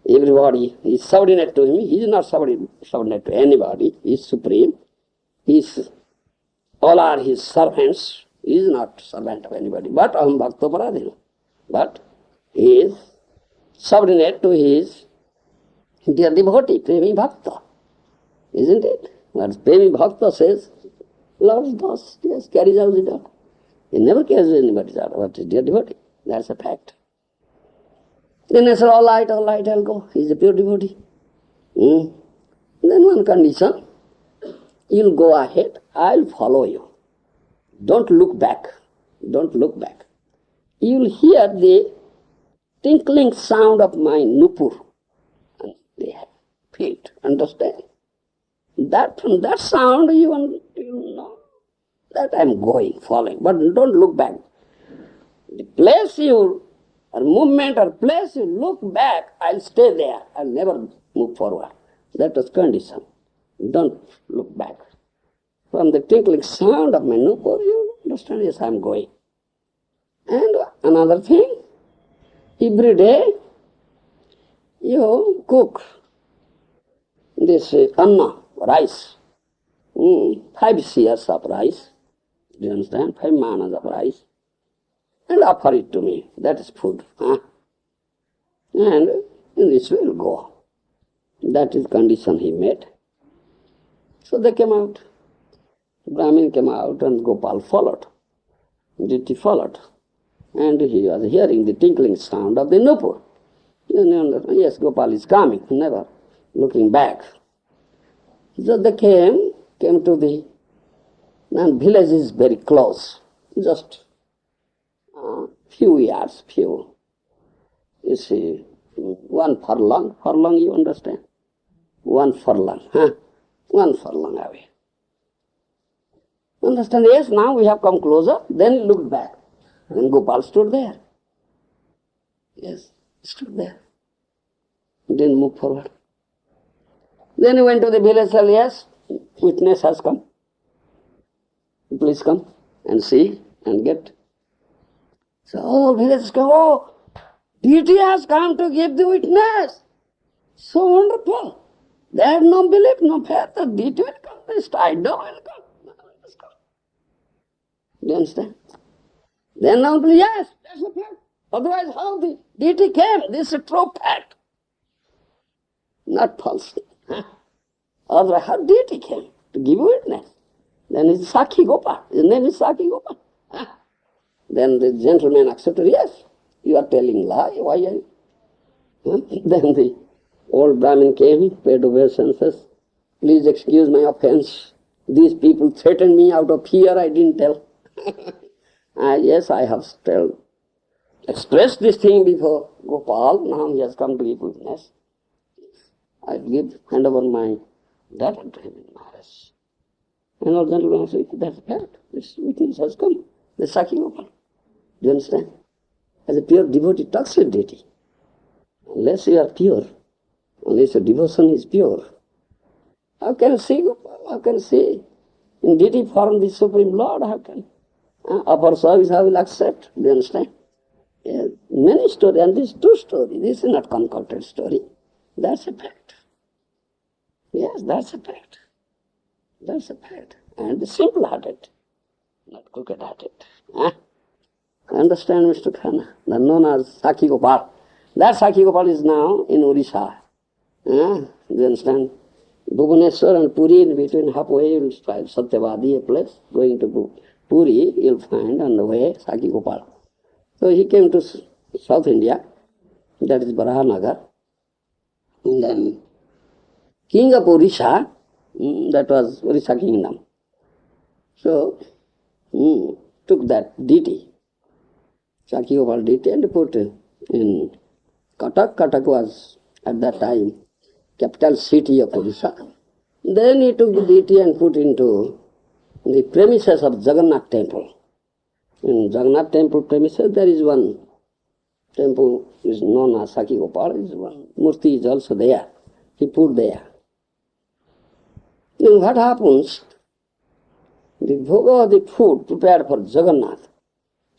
Everybody is subordinate to him. He is not subordinate to anybody. He is supreme. All are his servants. He is not servant of anybody. But Aham Bhakta Paradhina. But he is subordinate to his dear devotee, Premi Bhakta. Isn't it? But Premi Bhakta says, Lord's boss, yes, carries out the daughter. He never carries anybody's daughter, but his dear devotee. That's a fact. Then I said, all right, I'll go. He's a pure devotee. Then one condition, you'll go ahead, I'll follow you. Don't look back. Don't look back. You'll hear the tinkling sound of my nupur and the feet. Understand? That from that sound you know that I'm going, following. But don't look back. The place you or movement or place you look back, I'll stay there. I'll never move forward. That was condition. Don't look back. From the tinkling sound of my nupur, you understand, yes, I'm going. And another thing, every day you cook this anna, rice, 5 seers of rice, do you understand? 5 manas of rice, and offer it to me. That is food. And in this way we'll go. That is condition he made. So they came out. Brahmin came out and Gopal followed. Deity followed. And he was hearing the tinkling sound of the nupur. Yes, Gopal is coming, never looking back. So they came to the village is very close, just few yards, few. You see, 1 furlong. Furlong, you understand? 1 furlong, 1 furlong away. Understand? Yes, now we have come closer. Then looked back. And Gopal stood there. Yes, stood there. Didn't move forward. Then he went to the village and said, yes, witness has come. Please come and see and get. So all villagers come, oh, deity has come to give the witness. So wonderful. They have no belief, no faith that deity will come. This idol will come. Do you understand? Then now, yes, that's a fact. Otherwise, how the deity came? This is a true fact. Not false. Otherwise, how deity came? To give witness. Then it's Sakhi Gopal. His name is Sakhi Gopal. Then the gentleman accepted, yes, you are telling lie, why are you? Then the old Brahmin came, paid obeisances. Please excuse my offense. These people threatened me out of fear, I didn't tell. Yes, I have expressed this thing before Gopal, now he has come to give witness. I hand over my daughter to him in marriage. And all gentlemen said, that's a fact, this witness has come, the Sakhi Gopal. Do you understand? As a pure devotee talks with deity. Unless you are pure, unless your devotion is pure, how can you see Gopal? How can you see in deity form the Supreme Lord? How can upper service I will accept? Do you understand? Yes, many stories, and this is true story. This is not concocted story. That's a fact. Yes, that's a fact. That's a fact. And simple-hearted, not crooked-hearted. Understand, Mr. Khanna? They're known as Sakhi Gopal. That Sakhi Gopal is now in Odisha. Do you understand? Bhubaneswar and Puri, in between halfway, you'll find Satyavadi, a place. Going to Puri, you'll find on the way Sakhi Gopal. So he came to South India, that is Barahanagar. And then King of Odisha, that was Orissa kingdom. So took that deity, Sakhi Gopal deity, and put in Cuttack. Cuttack was at that time capital city of Odisha. Then he took the deity and put into the premises of Jagannath temple. In Jagannath temple premises there is one temple is known as Sakhi Gopal, is one murti is also there. He put there. Then what happens? The bhoga, the food prepared for Jagannath,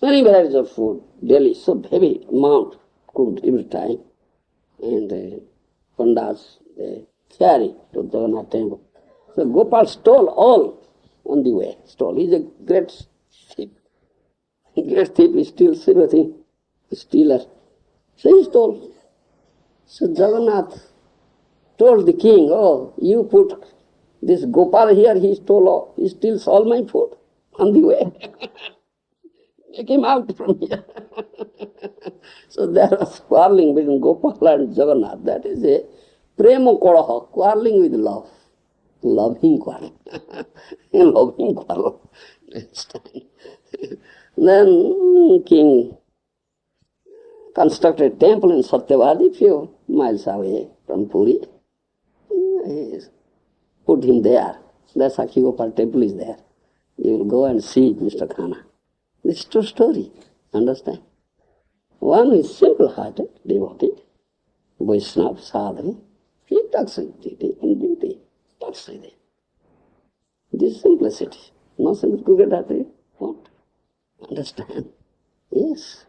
many varieties of food, daily, so heavy amount cooked every time. And Pandas, they carry to Jagannath temple. So Gopal stole all on the way, stole. He's a great thief. Great thief, he steals everything, stealer. So he stole. So Jagannath told the king, oh, you put this Gopal here, he steals all my food on the way. Take him out from here. So there was quarreling between Gopal and Jagannath. That is a prema kolaha, quarreling with love. Loving quarrel. Loving quarrel. Then king constructed a temple in Satyavadi, few miles away from Puri. He put him there. The Sakhi Gopal temple is there. You will go and see, Mr. Khanna. This is true story. Understand? One who is simple-hearted, devotee, Vaishnava, sadhu, he talks with deity and deity talks with him. This is simplicity. No simple crooked-hearted. What? Understand? Yes,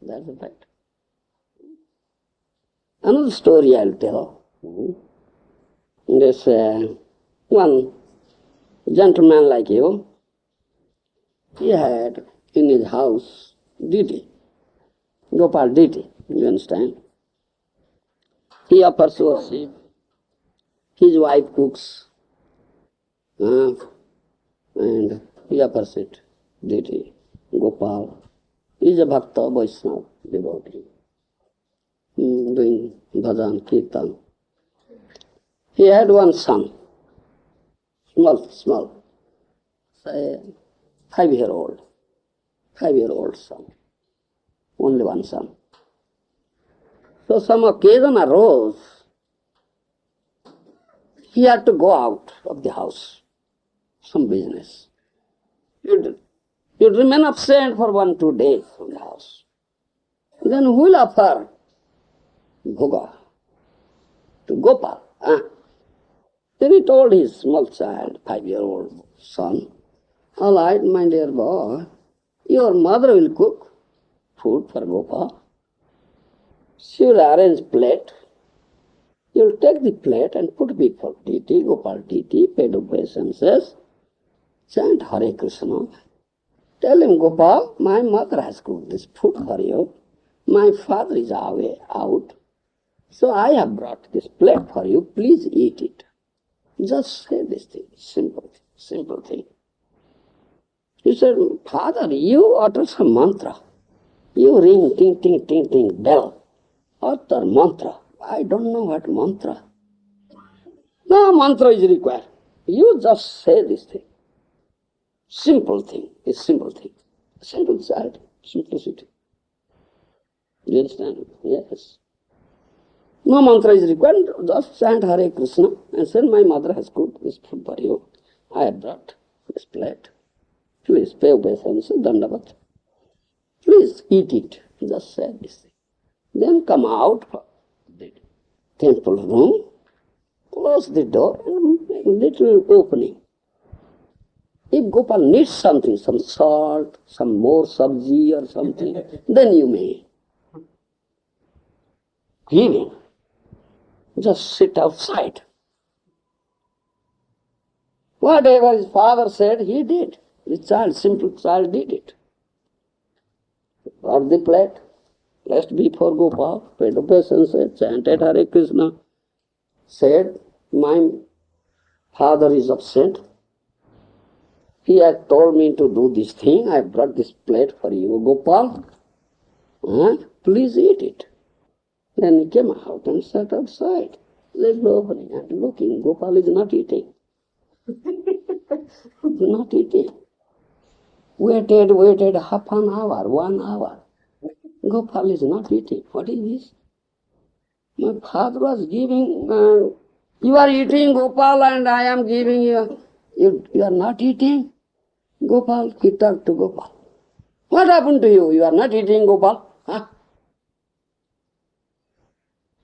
that's the fact. Another story I'll tell. There's one gentleman like you. He had in his house deity, Gopal deity, you understand? He offers worship. His wife cooks, and he offers it, deity. Gopal is a Bhakta Vaishnava devotee, doing bhajan, kirtan. He had one son, small, say 5-year-old son, only one son. So some occasion arose, he had to go out of the house, some business. You'd remain absent for 1-2 days from the house. Then who will offer bhoga to Gopal? Then he told his small child, 5-year-old son, all right, my dear boy, your mother will cook food for Gopal. She will arrange plate. You will take the plate and put before Titi, Gopal Titi, paid obeisances, chant Hare Krishna. Tell him, Gopal, my mother has cooked this food for you. My father is away out. So I have brought this plate for you. Please eat it. Just say this thing. Simple thing. He said, Father, you utter some mantra. You ring, ting, ting, ting, ting, bell. Utter mantra. I don't know what mantra. No mantra is required. You just say this thing. Simple thing. It's simple thing. Simple child. Simplicity. Do you understand? Yes. No mantra is required. Just chant Hare Krishna and say, my mother has cooked this food for you. I have brought this plate. Please pay obeisance, dandavat. Please eat it. Just say this thing. Then come out from the temple room, close the door and make a little opening. If Gopal needs something, some salt, some more sabji or something, then you may give him. Just sit outside. Whatever his father said, he did. The child, simple child, did it. Brought the plate, placed before Gopal, paid obeisance, chanted Hare Krishna, said, my father is upset. He had told me to do this thing. I brought this plate for you, Gopal. Please eat it. Then he came out and sat outside, little opening and looking. Gopal is not eating. Not eating. Waited half an hour, 1 hour. Gopal is not eating. What is this? My father was giving, you are eating, Gopal, and I am giving you. You are not eating? Gopal, he talked to Gopal. What happened to you? You are not eating, Gopal?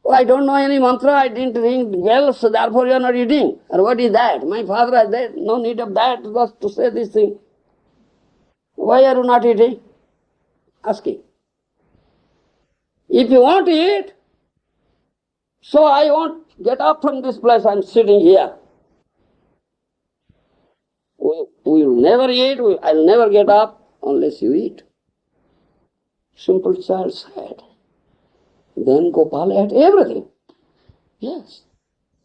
Oh, I don't know any mantra, I didn't ring well, so therefore you are not eating. Or what is that? My father has that, no need of that, just to say this thing. Why are you not eating? Asking. If you want to eat, so I won't get up from this place, I am sitting here. We will never eat, I will never get up unless you eat. Simple child said. Then Gopal ate everything. Yes.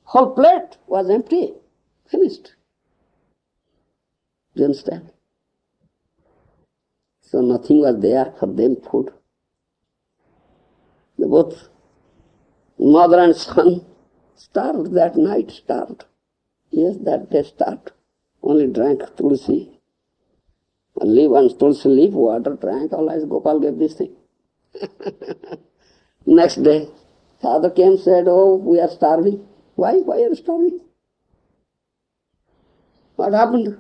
Whole plate was empty. Finished. Do you understand? So nothing was there for them food. Both mother and son starved that night, starved. Yes, that day starved. Only drank tulsi. Leaf and tulsi leaf, water, drank, all as Gopal gave this thing. Next day, father came and said, oh, we are starving. Why? Why are you starving? What happened?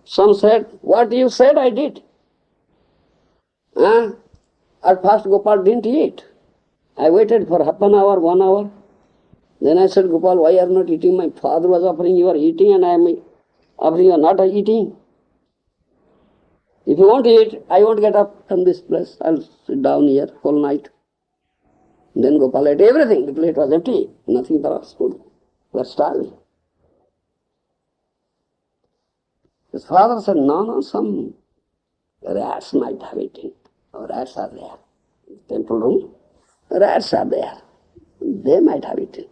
Son said, what you said I did. At first Gopal didn't eat. I waited for half an hour, 1 hour. Then I said, Gopal, why are you not eating? My father was offering, you are eating, and I am offering, you are not eating. If you won't eat, I won't get up from this place. I'll sit down here whole night. Then Gopal ate everything. The plate was empty. Nothing for us food. We are starving. His father said, no, some rats might have eaten. Rats are there. In the temple room, rats are there. They might have eaten.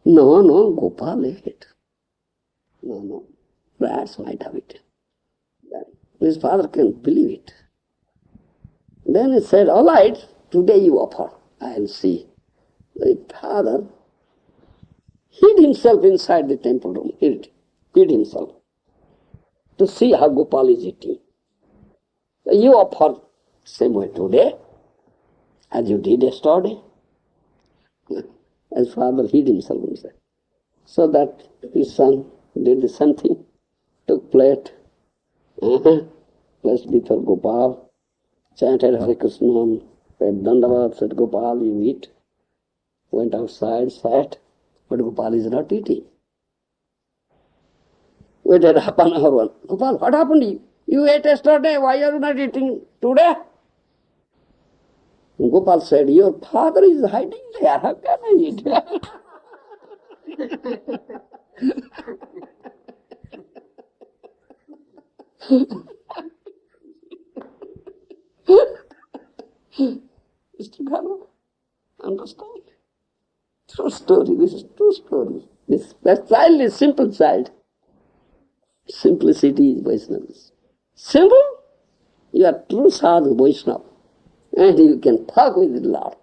No, Gopal ate. No. Rats might have it. Then his father can't believe it. Then he said, all right, today you offer, I'll see. The father hid himself inside the temple room, hid himself, to see how Gopal is eating. You offer same way today, as you did yesterday. His father hid himself inside. So that his son did the same thing, took plate, placed before Gopal, chanted Hare Krishna, paid Dandavat, said, Gopal, you eat. Went outside, sat, but Gopal is not eating. Waited half an hour. Gopal, what happened to you? You ate yesterday, why are you not eating today? Gopal said, your father is hiding there, how can I eat? Mr. Ganu, understand? True story, this is true story. That child is simple child. Simplicity is Vaishnavas. Simple? You are true sadhu Vaishnava. And you can talk with the Lord.